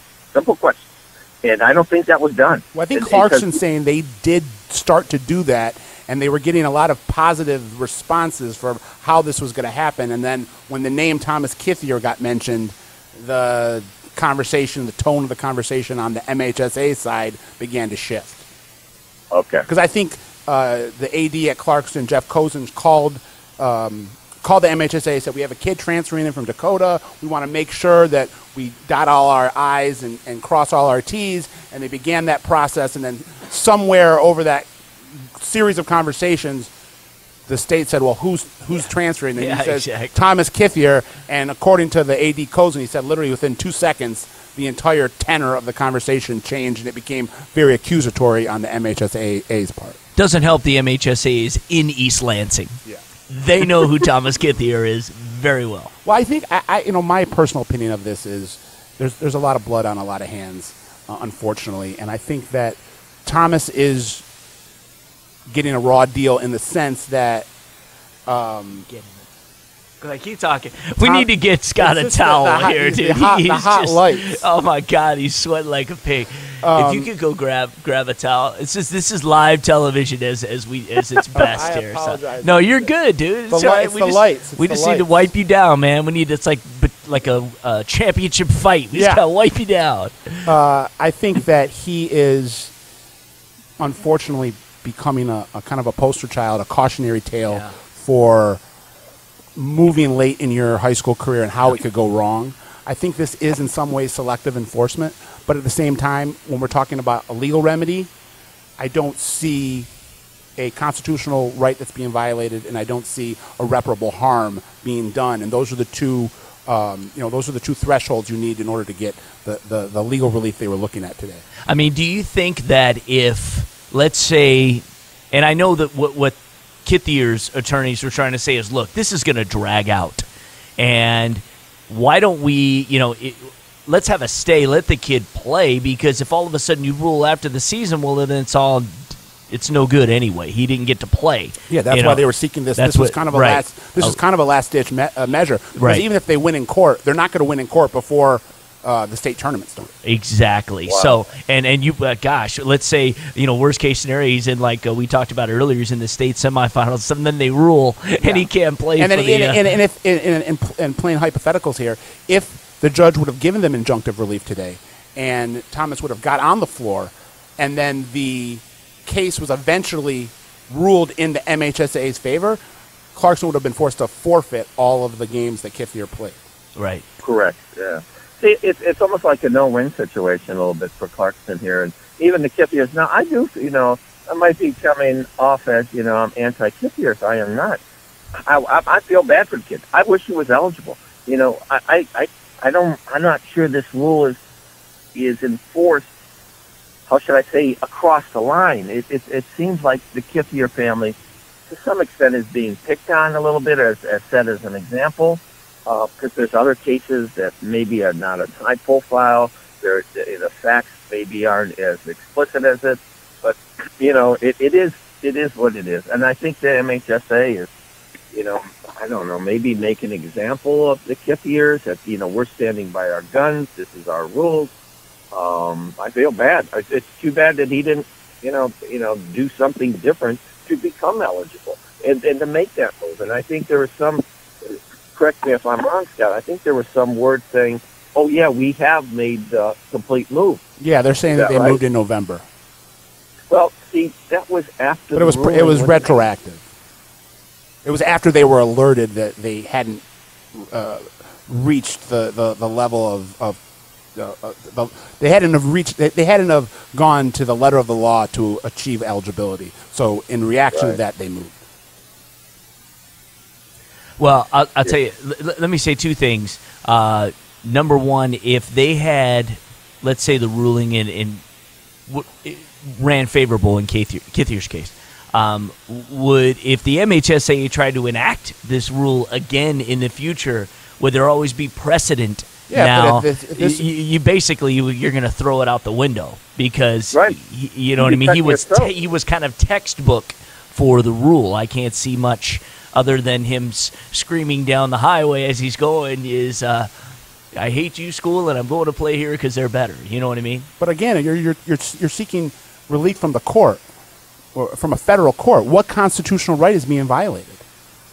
And I don't think that was done. Well, I think Clarkston's saying they did start to do that, and they were getting a lot of positive responses for how this was going to happen. And then when the name Thomas Kithier got mentioned, the conversation, the tone of the conversation on the MHSA side began to shift. Okay. Because I think the AD at Clarkston, Jeff Cousins, called the MHSA, said, we have a kid transferring in from Dakota. We want to make sure that we dot all our I's and cross all our T's. And they began that process. And then somewhere over that series of conversations, the state said, well, who's transferring? And he says, exactly. Thomas Kithier. And according to the AD Cozen, he said literally within 2 seconds, the entire tenor of the conversation changed, and it became very accusatory on the MHSA's part. Doesn't help the MHSA is in East Lansing. Yeah. They know who Thomas Kithier is very well. Well, I think, my personal opinion of this is there's a lot of blood on a lot of hands, unfortunately. And I think that Thomas is getting a raw deal in the sense that keep talking. We need to get Scott a towel here, dude. The hot lights. Oh my God, he's sweating like a pig. If you could go grab a towel. It's just this is live television as it's best here. Apologize. No, you're good, dude. It's the lights. We just need to wipe you down, man. We need it's like a championship fight. We just gotta wipe you down. I think that he is unfortunately becoming a kind of a poster child, a cautionary tale for moving late in your high school career and how it could go wrong. I think this is in some ways selective enforcement, but at the same time, when we're talking about a legal remedy, I don't see a constitutional right that's being violated, and I don't see irreparable harm being done. And those are the two, thresholds you need in order to get the legal relief they were looking at today. I mean, do you think that if, let's say, and I know that what Kithier's attorneys were trying to say is, look, this is going to drag out, and why don't we, let's have a stay, let the kid play, because if all of a sudden you rule after the season, well, then it's no good anyway. He didn't get to play. Yeah, that's why they were seeking this. This was kind of a last-ditch measure. Because even if they win in court, they're not going to win in court before the state tournament starts. Exactly. Wow. So, and you, gosh, let's say, worst case scenario, he's in we talked about earlier, he's in the state semifinals, and then they rule, and he can't play. And then, if in plain hypotheticals here, if the judge would have given them injunctive relief today, and Thomas would have got on the floor, and then the case was eventually ruled in the MHSA's favor, Clarkston would have been forced to forfeit all of the games that Kithier played. Right. Correct. Yeah. See, it's almost like a no-win situation a little bit for Clarkston here, and even the Kithiers. Now, I do, I might be coming off as, I'm anti-Kithier, so I am not. I feel bad for the kid. I wish he was eligible. I'm not sure this rule is enforced. How should I say, across the line? It seems like the Kithier family, to some extent, is being picked on a little bit, as set as an example. Because there's other cases that maybe are not as high profile. The facts maybe aren't as explicit as it, but it is what it is. And I think the MHSA is, I don't know, maybe make an example of the Kithiers that we're standing by our guns. This is our rules. I feel bad. It's too bad that he didn't, do something different to become eligible and to make that move. And I think there was some. Correct me if I'm wrong, Scott. I think there was some word saying, "Oh yeah, we have made the complete move." Yeah, they're saying that they moved in November. Well, see, that was after. But it was retroactive. It was after they were alerted that they hadn't reached the level of they hadn't have gone to the letter of the law to achieve eligibility. So in reaction to that, they moved. Well, I'll tell you, let me say two things. Number one, if they had let's say the ruling ran favorable in Kithier's case, if the MHSAA tried to enact this rule again in the future, would there always be precedent? Now, you're going to throw it out the window because, you know what I mean? He was kind of textbook for the rule. I can't see much other than him screaming down the highway as he's going is, I hate you, school, and I'm going to play here because they're better. You know what I mean? But again, you're seeking relief from the court, or from a federal court. What constitutional right is being violated?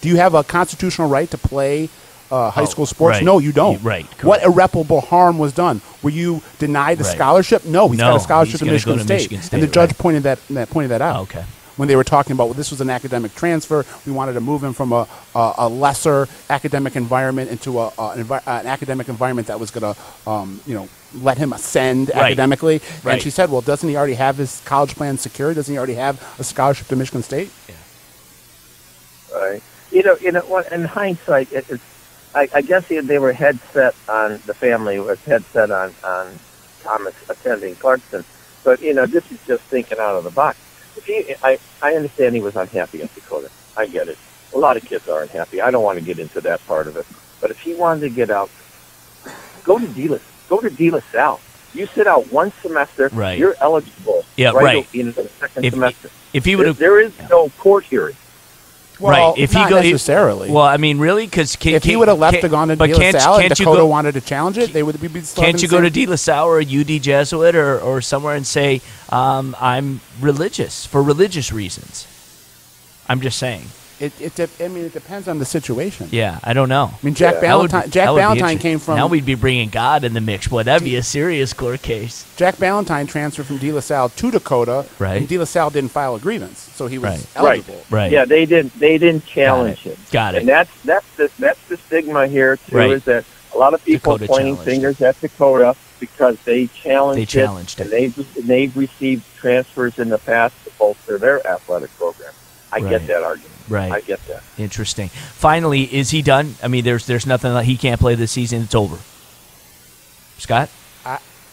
Do you have a constitutional right to play high school sports? No, you don't. What irreparable harm was done? Were you denied the scholarship? No, he's got a scholarship to Michigan State. And the judge pointed that out. Okay. When they were talking about, well, this was an academic transfer, we wanted to move him from a lesser academic environment into an academic environment that was going to, let him ascend academically. And she said, well, doesn't he already have his college plan secured? Doesn't he already have a scholarship to Michigan State? Yeah. Right. In hindsight, I guess they were head set on, the family was head set on Thomas attending Clarkston. But, this is just thinking out of the box. I understand he was unhappy at Dakota. I get it. A lot of kids are unhappy. I don't want to get into that part of it. But if he wanted to get out, go to De La Salle. You sit out one semester, you're eligible. Yeah, in the second semester. If he would have, there is no court hearing. Well, if not necessarily. Well, I mean, really, because if he would have left to go on to De La Salle and Dakota wanted to challenge it, they would be. Can't you go to De La Salle or UD Jesuit or somewhere and say, I'm religious for religious reasons? I'm just saying. It depends on the situation. Yeah, I don't know. I mean, Jack Ballantyne came from. Now we'd be bringing God in the mix. Boy, that'd be a serious court case. Jack Ballantyne transferred from De La Salle to Dakota, and De La Salle didn't file a grievance, so he was eligible. Right. Yeah, they didn't challenge him. Got it. And that's the stigma here too, is that a lot of people are pointing fingers at Dakota because they challenged it. And they've received transfers in the past to bolster their athletic program. I get that argument. Right. I get that. Interesting. Finally, is he done? I mean, there's nothing that he can't play this season. It's over. Scott?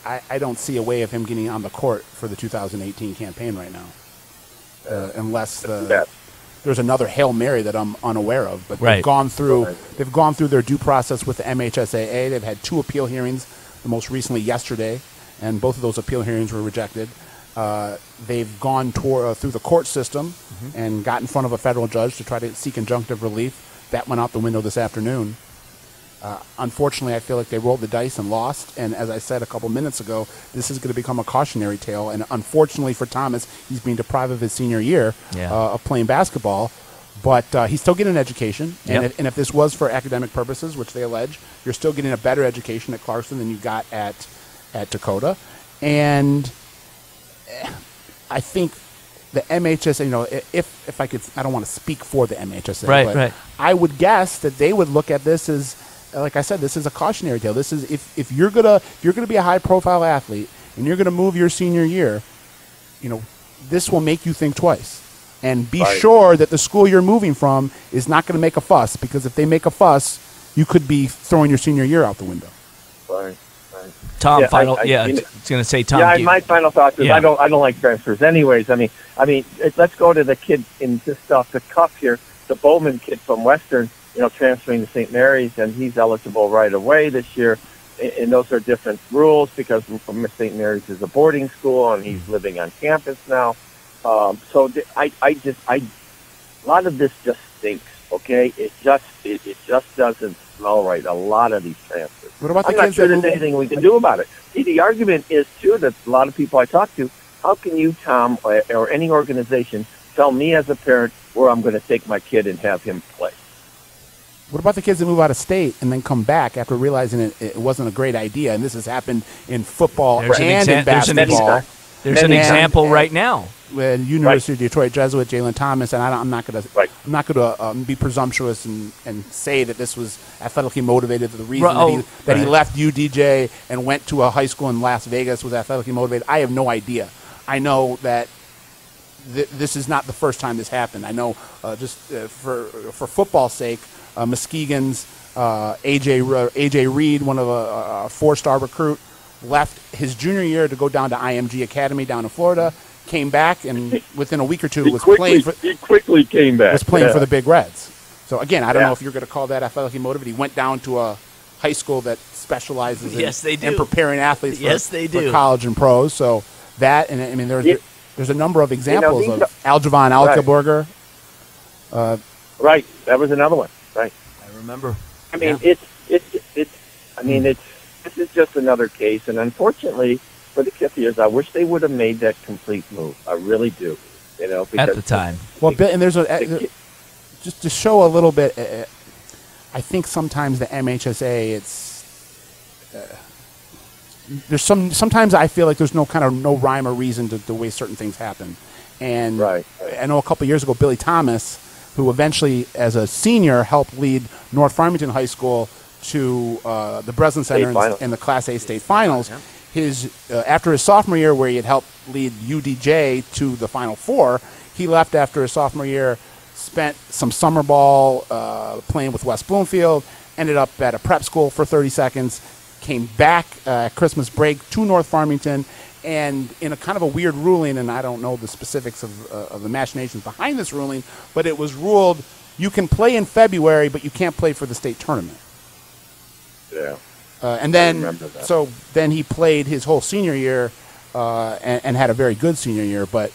I don't see a way of him getting on the court for the 2018 campaign right now, unless there's another Hail Mary that I'm unaware of. But they've gone through their due process with the MHSAA. They've had 2 appeal hearings, the most recently yesterday, and both of those appeal hearings were rejected. They've gone through the court system and got in front of a federal judge to try to seek injunctive relief. That went out the window this afternoon. Unfortunately, I feel like they rolled the dice and lost. And as I said a couple minutes ago, this is going to become a cautionary tale. And unfortunately for Thomas, he's being deprived of his senior year of playing basketball. But he's still getting an education. And if this was for academic purposes, which they allege, you're still getting a better education at Clarkston than you got at Dakota. And I think the MHSA, if I could, I don't want to speak for the MHSA, but I would guess that they would look at this as, like I said, this is a cautionary tale. This is if you're gonna be a high profile athlete and you're gonna move your senior year, this will make you think twice. And be sure that the school you're moving from is not going to make a fuss, because if they make a fuss, you could be throwing your senior year out the window. Right. Tom, I was going to say, Tom. Yeah, my final thought is I don't like transfers. Anyways, I mean, let's go to the kid in just off the cuff here, the Bowman kid from Western, transferring to St. Mary's, and he's eligible right away this year. And those are different rules because from St. Mary's is a boarding school, and he's living on campus now. So a lot of this just stinks. Okay, it just doesn't smell right. A lot of these transfers. What about I'm not sure there's anything we can do about it. See, the argument is too that a lot of people I talk to, how can you, Tom, or any organization, tell me as a parent where I'm going to take my kid and have him play? What about the kids that move out of state and then come back after realizing it wasn't a great idea? And this has happened in football and in basketball. There's an example right now. With University of Detroit Jesuit, Jalen Thomas, and I'm not going to be presumptuous and say that this was athletically motivated. The reason that he left UDJ and went to a high school in Las Vegas was athletically motivated, I have no idea. I know that this is not the first time this happened. I know for football's sake, Muskegon's AJ Reed, one of a 4-star recruit, left his junior year to go down to IMG Academy down in Florida, came back, and within a week or two he quickly came back. Was playing for the Big Reds. So again, I don't know if you're going to call that athletically motivated. He went down to a high school that specializes in preparing athletes for college and pros. So that, and I mean, there's a number of examples of Aljavon Alkeburger. Right, that was another one. Right, I remember. I mean, this is just another case, and unfortunately for the Kithiers, I wish they would have made that complete move. I really do. You know, because at the time. Well, and there's just to show a little bit. I think sometimes the MHSA, sometimes I feel like there's no rhyme or reason to the way certain things happen. And I know a couple years ago, Billy Thomas, who eventually, as a senior, helped lead North Farmington High School to the Breslin Center in the Class A state finals. After his sophomore year, where he had helped lead UDJ to the Final Four, he left after his sophomore year, spent some summer ball playing with West Bloomfield, ended up at a prep school for 30 seconds, came back Christmas break to North Farmington, and in a kind of a weird ruling, and I don't know the specifics of the machinations behind this ruling, but it was ruled you can play in February, but you can't play for the state tournament. Yeah. And then he played his whole senior year and had a very good senior year, but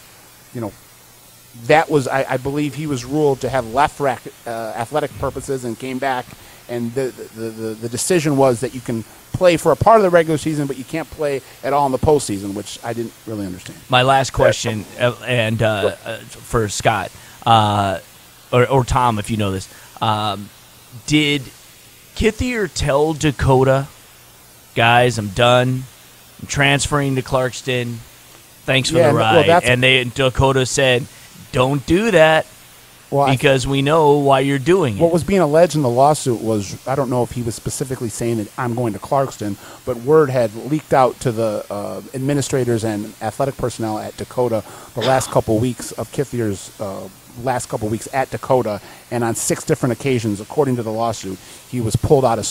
that was, I believe he was ruled to have left for athletic purposes and came back, and the decision was that you can play for a part of the regular season, but you can't play at all in the postseason, which I didn't really understand. My last question, and for Scott, or Tom, if you know this, did Kithier tell Dakota, guys, I'm done, I'm transferring to Clarkston, thanks for the ride, and Dakota said, don't do that because we know why you're doing it. What was being alleged in the lawsuit was, I don't know if he was specifically saying that I'm going to Clarkston, but word had leaked out to the administrators and athletic personnel at Dakota the last couple weeks of Kithier's last couple weeks at Dakota, and on 6 different occasions, according to the lawsuit, he was pulled out of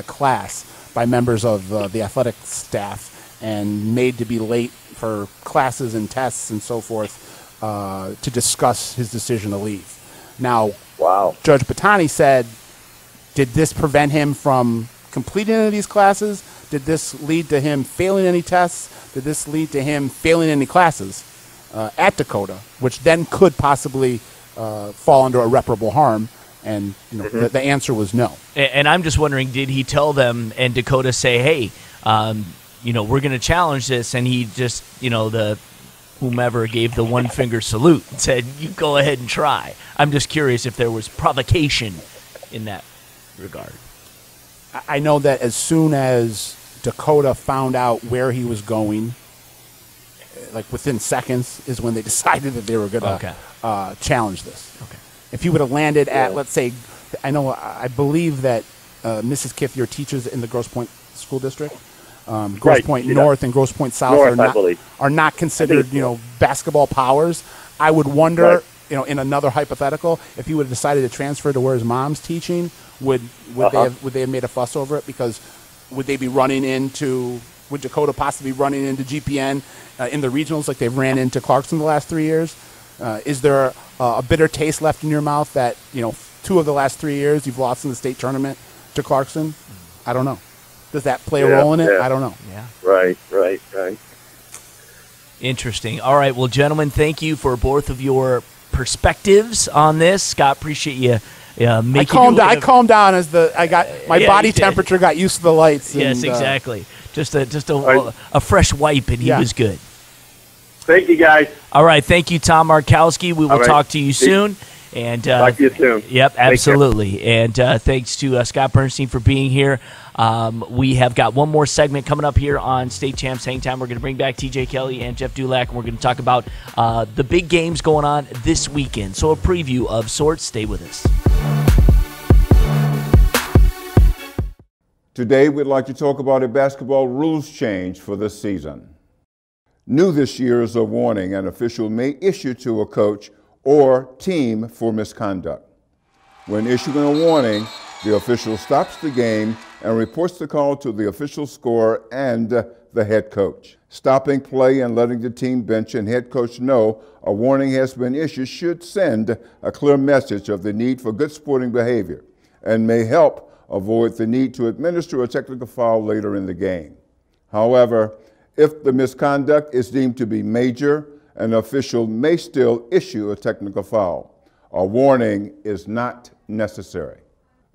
class by members of the athletic staff and made to be late for classes and tests and so forth. To discuss his decision to leave. Now, Judge Batani said, did this prevent him from completing any of these classes? Did this lead to him failing any tests? Did this lead to him failing any classes at Dakota, which then could possibly fall under irreparable harm? And the answer was no. And I'm just wondering, did he tell them and Dakota say, hey, we're going to challenge this, and he just, whomever gave the one-finger salute and said, you go ahead and try. I'm just curious if there was provocation in that regard. I know that as soon as Dakota found out where he was going, like within seconds, is when they decided that they were going to challenge this. Okay. If he would have landed at, let's say, I believe that Mrs. Kithier teaches in the Grosse Pointe School District. Grosse Pointe North and Grosse Pointe South are not considered, basketball powers. I would wonder, in another hypothetical, if he would have decided to transfer to where his mom's teaching, would they have made a fuss over it? Because would Dakota possibly running into GPN in the regionals like they've ran into Clarkston the last 3 years? Is there a bitter taste left in your mouth that 2 of the last 3 years you've lost in the state tournament to Clarkston? I don't know. Does that play a role in it? I don't know. Yeah. Right. Interesting. All right. Well, gentlemen, thank you for both of your perspectives on this. Scott, appreciate you making I calmed down as my body temperature got used to the lights. Yes, exactly. Just a fresh wipe, and he was good. Thank you, guys. All right. Thank you, Tom Markowski. We will talk to you soon. And talk to you soon. Yep, absolutely. And thanks to Scott Burnstein for being here. We have got one more segment coming up here on State Champs Hangtime. We're going to bring back TJ Kelley and Jeff Dullack, and we're going to talk about the big games going on this weekend. So a preview of sorts. Stay with us. Today, we'd like to talk about a basketball rules change for this season. New this year is a warning an official may issue to a coach or team for misconduct. When issuing a warning, the official stops the game and reports the call to the official scorer and the head coach. Stopping play and letting the team bench and head coach know a warning has been issued should send a clear message of the need for good sporting behavior and may help avoid the need to administer a technical foul later in the game. However, if the misconduct is deemed to be major, an official may still issue a technical foul. A warning is not necessary.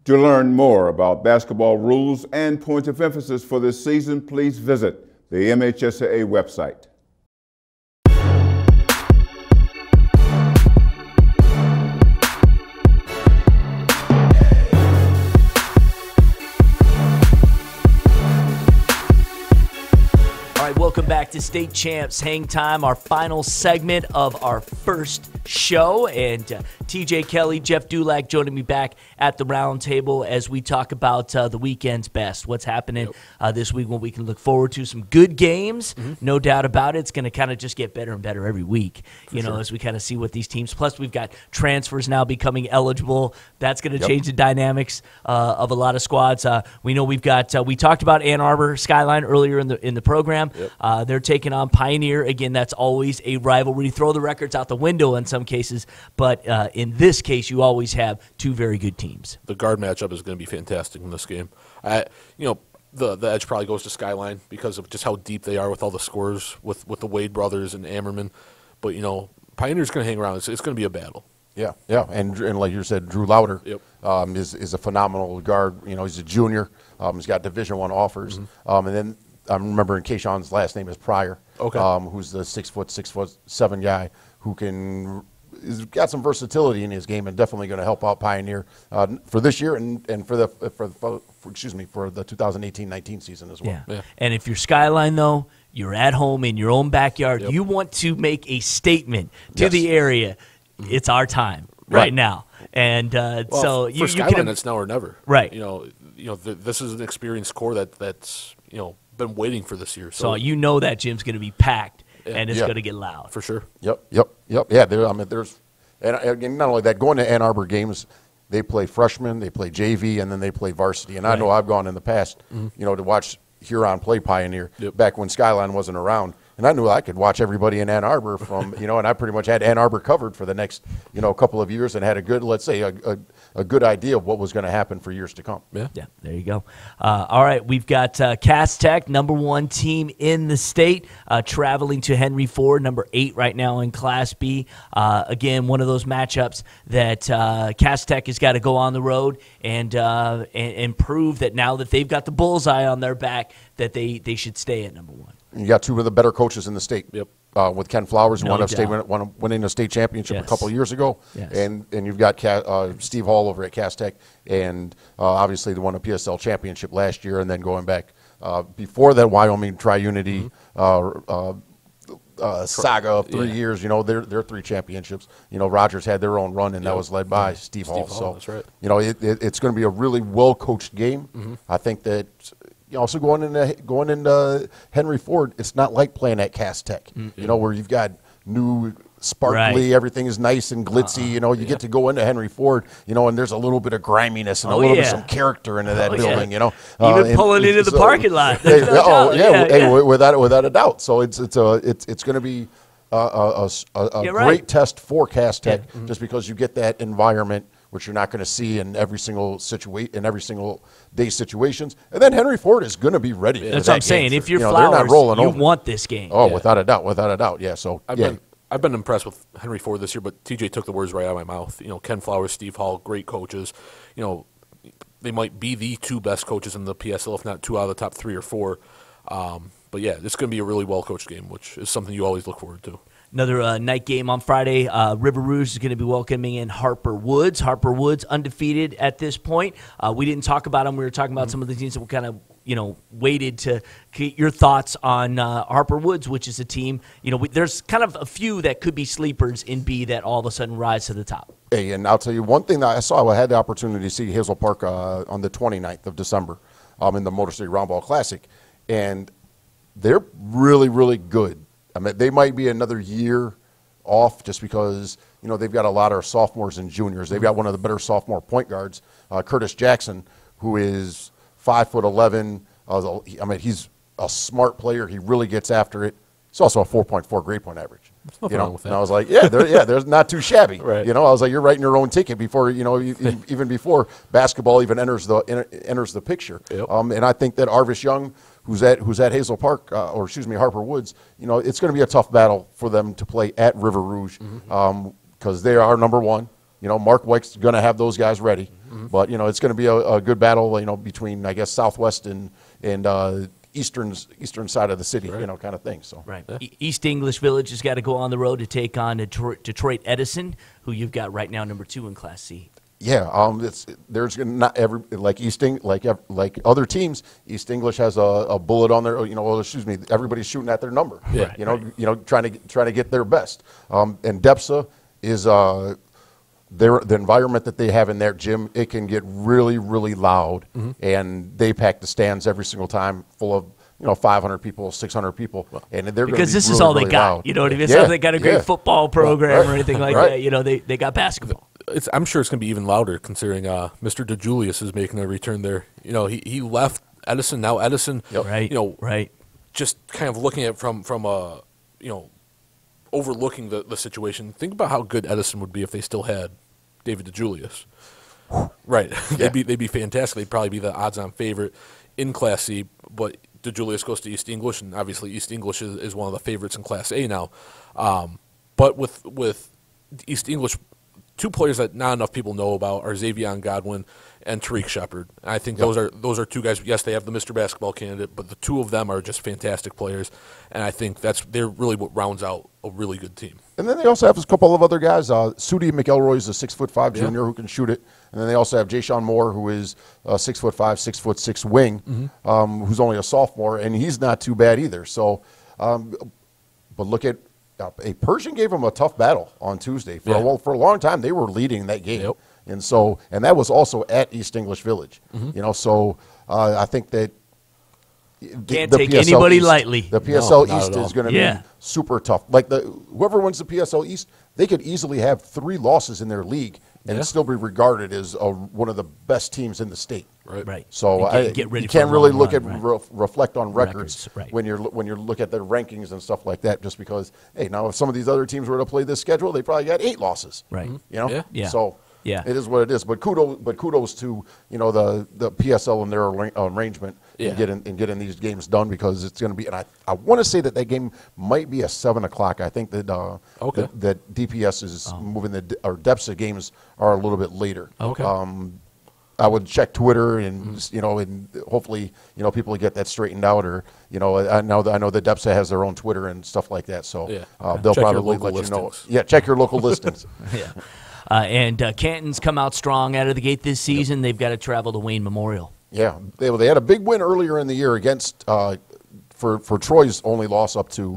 To learn more about basketball rules and point of emphasis for this season, please visit the MHSAA website. Welcome back to State Champs Hang Time, our final segment of our first show. And TJ Kelley, Jeff Dullack joining me back at the round table as we talk about the weekend's best. What's happening this week, what we can look forward to. Some good games, no doubt about it. It's going to kind of just get better and better every week, as we kind of see what these teams. Plus, we've got transfers now becoming eligible. That's going to change the dynamics of a lot of squads. We know we've got, we talked about Ann Arbor Skyline earlier in the program. They're taking on Pioneer. Again, that's always a rivalry. Throw the records out the window in some cases, but in this case, you always have two very good teams. The guard matchup is going to be fantastic in this game. The edge probably goes to Skyline because of just how deep they are with all the scorers with the Wade brothers and Ammerman. But, Pioneer's going to hang around. It's going to be a battle. Yeah, and like you said, Drew Lauder is a phenomenal guard. He's a junior. He's got Division I offers. And then I'm remembering Kayshawn's last name is Pryor, who's the 6'7" guy who has got some versatility in his game and definitely going to help out Pioneer for this year and for the 2018-19 season as well. Yeah. And if you're Skyline though, you're at home in your own backyard. You want to make a statement to the area. It's our time right now. And so for Skyline, it's now or never. Right. This is an experienced core that's been waiting for this year. So that gym's going to be packed and it's going to get loud. For sure. Yep. Yeah, there's and again, not only that, going to Ann Arbor games, they play freshmen, they play JV, and then they play varsity. And I know I've gone in the past, to watch Huron play Pioneer back when Skyline wasn't around. And I knew I could watch everybody in Ann Arbor from, and I pretty much had Ann Arbor covered for the next, couple of years and had a good, let's say, a good idea of what was going to happen for years to come. Yeah, there you go. All right, we've got Cass Tech, number 1 team in the state, traveling to Henry Ford, number 8 right now in Class B. Again, one of those matchups that Cass Tech has got to go on the road and prove that now that they've got the bullseye on their back, that they should stay at number 1. You got two of the better coaches in the state. With Ken Flowers, winning a state championship a couple of years ago, and you've got Steve Hall over at Cass Tech, and obviously they won a PSL championship last year, and then going back before that Wyoming Tri-Unity saga of 3 years. Their 3 championships. Rogers had their own run, and that was led by Steve Hall. So that's right. It's going to be a really well coached game. I think that. Also going into Henry Ford, it's not like playing at Cass Tech, where you've got new, sparkly, everything is nice and glitzy. You get to go into Henry Ford, and there's a little bit of griminess and a little bit of some character into that building. Even pulling into the parking lot. Without a doubt. So it's going to be a great test for Cass Tech, just because you get that environment, which you're not going to see in every single day situations. And then Henry Ford is going to be ready. That's what I'm saying. If you're Flowers, you want this game. Oh, without a doubt. Yeah. So I've been impressed with Henry Ford this year, but TJ took the words right out of my mouth. Ken Flowers, Steve Hall, great coaches. They might be the 2 best coaches in the PSL, if not 2 out of the top 3 or 4. But yeah, it's going to be a really well coached game, which is something you always look forward to. Another night game on Friday. River Rouge is going to be welcoming in Harper Woods. Harper Woods undefeated at this point. We didn't talk about them. We were talking about some of the teams that we kind of waited to get your thoughts on Harper Woods, which is a team. There's kind of a few that could be sleepers in B that all of a sudden rise to the top. Hey, and I'll tell you one thing that I saw. I had the opportunity to see Hazel Park on the 29th of December in the Motor City Roundball Classic, and they're really, really good. I mean, they might be another year off just because, they've got a lot of sophomores and juniors. They've got one of the better sophomore point guards, Curtis Jackson, who is 5'11". I mean, he's a smart player. He really gets after it. He's also a 4.4 grade point average. Nothing wrong with that. And I was like, there's not too shabby. Right. I was like, you're writing your own ticket before, even before basketball even enters the picture. Yep. And I think that Arvis Young, who's at Hazel Park, Harper Woods, it's going to be a tough battle for them to play at River Rouge, because they are number one. Mark White's going to have those guys ready, but it's going to be a good battle, between, I guess, Southwest and eastern side of the city, right. Kind of thing. So right, East English Village has got to go on the road to take on Detroit Edison, who you've got right now number 2 in Class C. Yeah, there's not every like other teams. East English has a bullet on their, everybody's shooting at their number. Yeah, trying to get their best. And DEPSA is the environment that they have in their gym. It can get really, really loud, and they pack the stands every single time, full of 500 people, 600 people, and they're because this really, is all really they got. loud. You know what I mean? It's not like they got a great football program or anything like Right. that. They got basketball. I'm sure it's going to be even louder considering Mr. DeJulius is making a return there. He left Edison. Now Edison, right? Right. Just kind of looking at it from overlooking the situation. Think about how good Edison would be if they still had David DeJulius. Right. Yeah. They'd be fantastic. They'd probably be the odds-on favorite in Class C, but DeJulius goes to East English, and obviously East English is one of the favorites in Class A now. But with East English, 2 players that not enough people know about are Xavier Godwin and Tariq Shepard. And I think those are 2 guys. Yes, they have the Mr. Basketball candidate, but the 2 of them are just fantastic players. And I think they're really what rounds out a really good team. And then they also have a couple of other guys. Sudi McElroy is a 6'5" junior who can shoot it. And then they also have Jayshawn Moore, who is a 6'5", 6'6" wing, who's only a sophomore, and he's not too bad either. So, but look at a Pershing gave them a tough battle on Tuesday. For a long time, they were leading that game. Yep. And that was also at East English Village. So I think that can't take anybody lightly. The PSL No, East is going to be super tough. Like whoever wins the PSL East, they could easily have 3 losses in their league and still be regarded as one of the best teams in the state. Right. So you can't really look at reflect on records when you look at the rankings and stuff like that. Just because, hey, now if some of these other teams were to play this schedule, they probably got 8 losses. Right. Yeah. So. Yeah, it is what it is. But kudos to the PSL and their arrangement in getting these games done, because it's going to be. And I want to say that game might be at 7 o'clock. I think that that DPS is moving or DEPSA games are a little bit later. Okay. I would check Twitter and and hopefully people get that straightened out, or I know that DEPSA has their own Twitter and stuff like that. So they'll probably let you know. Yeah, check your local listings. Yeah. And Canton's come out strong out of the gate this season. They've got to travel to Wayne Memorial. Yeah, they had a big win earlier in the year against for Troy's only loss up to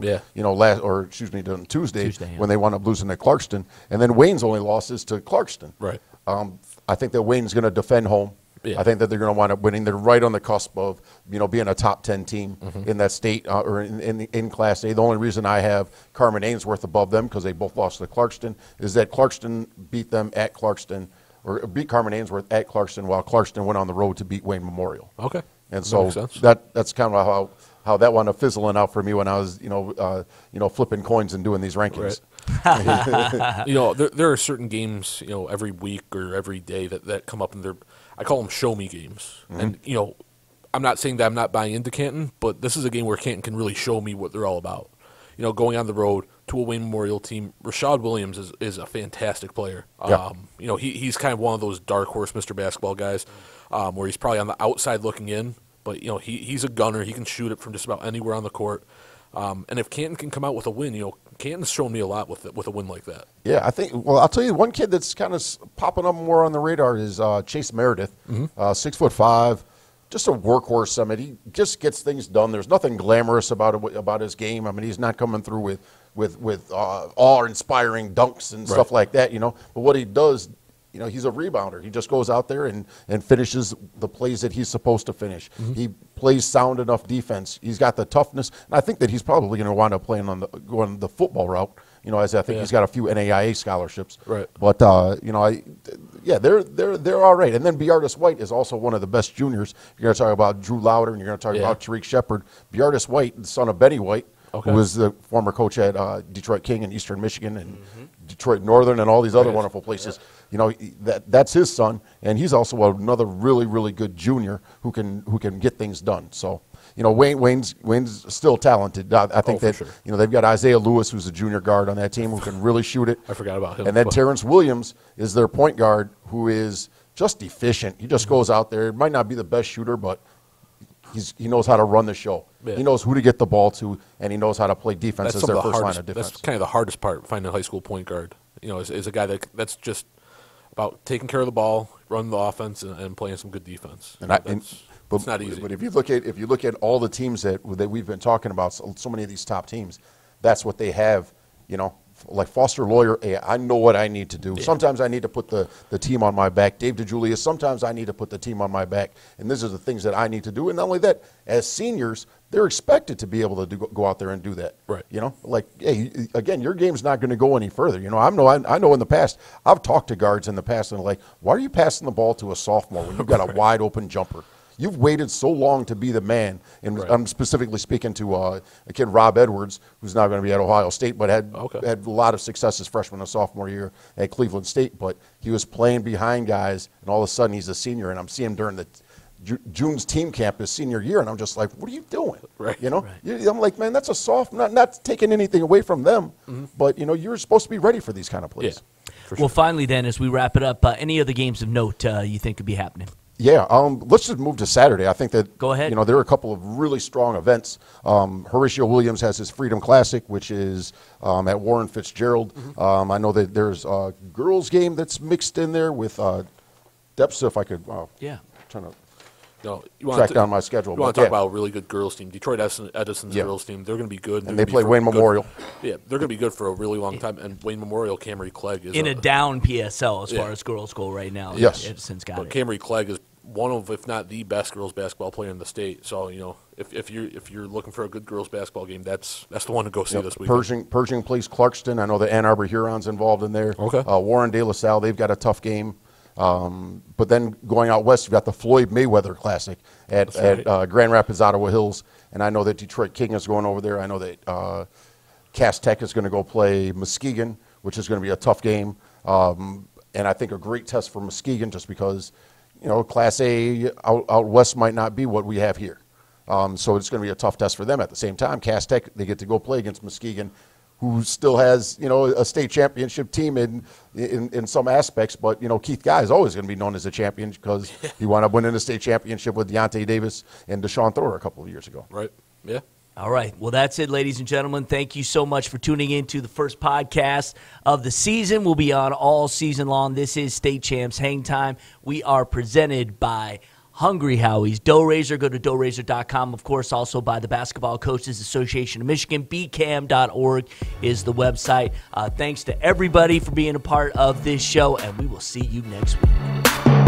Tuesday when they wound up losing to Clarkston, and then Wayne's only loss is to Clarkston. Right. I think that Wayne's going to defend home. Yeah. I think that they're going to wind up winning. They're right on the cusp of being a top 10 team in that state or in Class A. The only reason I have Carmen Ainsworth above them, because they both lost to Clarkston, is that Clarkston beat them at Clarkston, or beat Carmen Ainsworth at Clarkston, while Clarkston went on the road to beat Wayne Memorial. Okay. And so that's kind of how that wound up fizzling out for me when I was flipping coins and doing these rankings. Right. There are certain games every week or every day that come up, and I call them show me games. And I'm not saying that I'm not buying into Canton, but this is a game where Canton can really show me what they're all about. Going on the road to a Wayne Memorial team. Rashad Williams is a fantastic player. He's kind of one of those dark horse Mr. Basketball guys, where he's probably on the outside looking in, but he's a gunner. He can shoot it from just about anywhere on the court. And if Canton can come out with a win, Canton's shown me a lot with a win like that. Yeah, I think. Well, I'll tell you, one kid that's kind of popping up more on the radar is Chase Meredith, 6'5", just a workhorse. I mean, he just gets things done. There's nothing glamorous about his game. I mean, he's not coming through with awe-inspiring dunks and stuff like that. But what he does. He's a rebounder. He just goes out there and finishes the plays that he's supposed to finish. He plays sound enough defense. He's got the toughness. And I think that he's probably going to wind up going the football route, You know, as I think he's got a few NAIA scholarships. Right. But you know, they're all right. And then Beardis White is also one of the best juniors. You're going to talk about Drew Lauder, and you're going to talk about Tariq Shepard. Beardis White, the son of Benny White, who was the former coach at Detroit King in Eastern Michigan and Detroit Northern and all these other wonderful places. You know, that's his son, and he's also another really, really good junior who can get things done. So, you know, Wayne's still talented. I think that, you know, they've got Isaiah Lewis, who's a junior guard on that team, who can really shoot it. I forgot about him. And then Terrence Williams is their point guard, who is just efficient. He just goes out there. Might not be the best shooter, but he knows how to run the show. Yeah. He knows who to get the ball to, and he knows how to play defense as their first line of defense. That's kind of the hardest part, finding a high school point guard. You know, is a guy that's just about taking care of the ball, running the offense, and playing some good defense. It's not easy. But if you look at all the teams that we've been talking about, so many of these top teams, that's what they have. You know, like Foster Lawyer, hey, I know what I need to do. Yeah. Sometimes I need to put the team on my back. Dave DeJulius, sometimes I need to put the team on my back. And these are the things that I need to do. And not only that, as seniors, they're expected to be able to go out there and do that. Right. You know, like, hey, again, your game's not going to go any further. You know, I know in the past, I've talked to guards in the past and like, why are you passing the ball to a sophomore when you've got a wide open jumper? You've waited so long to be the man, and I'm specifically speaking to a kid, Rob Edwards, who's now going to be at Ohio State, but had a lot of success his freshman and sophomore year at Cleveland State. But he was playing behind guys, and all of a sudden he's a senior, and I'm seeing him during the June's team camp his senior year, and I'm just like, what are you doing? Right. You know, I'm like, man, that's a sophomore. Not taking anything away from them, but you know, you're supposed to be ready for these kind of plays. Yeah. Well, finally, then, as we wrap it up, any other games of note you think could be happening? Yeah, let's just move to Saturday. I think that, go ahead. You know, there are a couple of really strong events. Horatio Williams has his Freedom Classic, which is at Warren Fitzgerald. I know that there's a girls' game that's mixed in there with Depsa, if I could. Trying to track down my schedule. You want to talk about a really good girls' team. Detroit Edison's girls' team, they're going to be good. And they play Wayne Memorial. Yeah, they're going to be good for a really long time. And Wayne Memorial, Camry Clegg is in a down PSL as far as girls go right now. Yes. Edison's got it. Camry Clegg is one of, if not the best girls basketball player in the state. So, you know, if you're looking for a good girls basketball game, that's the one to go see this weekend. Pershing plays Clarkston. I know the Ann Arbor Hurons involved in there. Okay. Warren De La Salle, they've got a tough game. But then going out west, you've got the Floyd Mayweather Classic at Grand Rapids, Ottawa Hills. And I know that Detroit King is going over there. I know that Cass Tech is going to go play Muskegon, which is going to be a tough game. And I think a great test for Muskegon just because, you know, Class A out west might not be what we have here. So it's going to be a tough test for them. At the same time, Cass Tech, they get to go play against Muskegon, who still has, you know, a state championship team in some aspects. But, you know, Keith Guy is always going to be known as a champion because he wound up winning the state championship with Deontay Davis and Deshaun Thrower a couple of years ago. Right. Yeah. All right. Well, that's it, ladies and gentlemen. Thank you so much for tuning in to the first podcast of the season. We'll be on all season long. This is State Champs Hang Time. We are presented by Hungry Howie's. Dough Raiser, go to doughrazor.com. Of course, also by the Basketball Coaches Association of Michigan. BCAM.org is the website. Thanks to everybody for being a part of this show, and we will see you next week.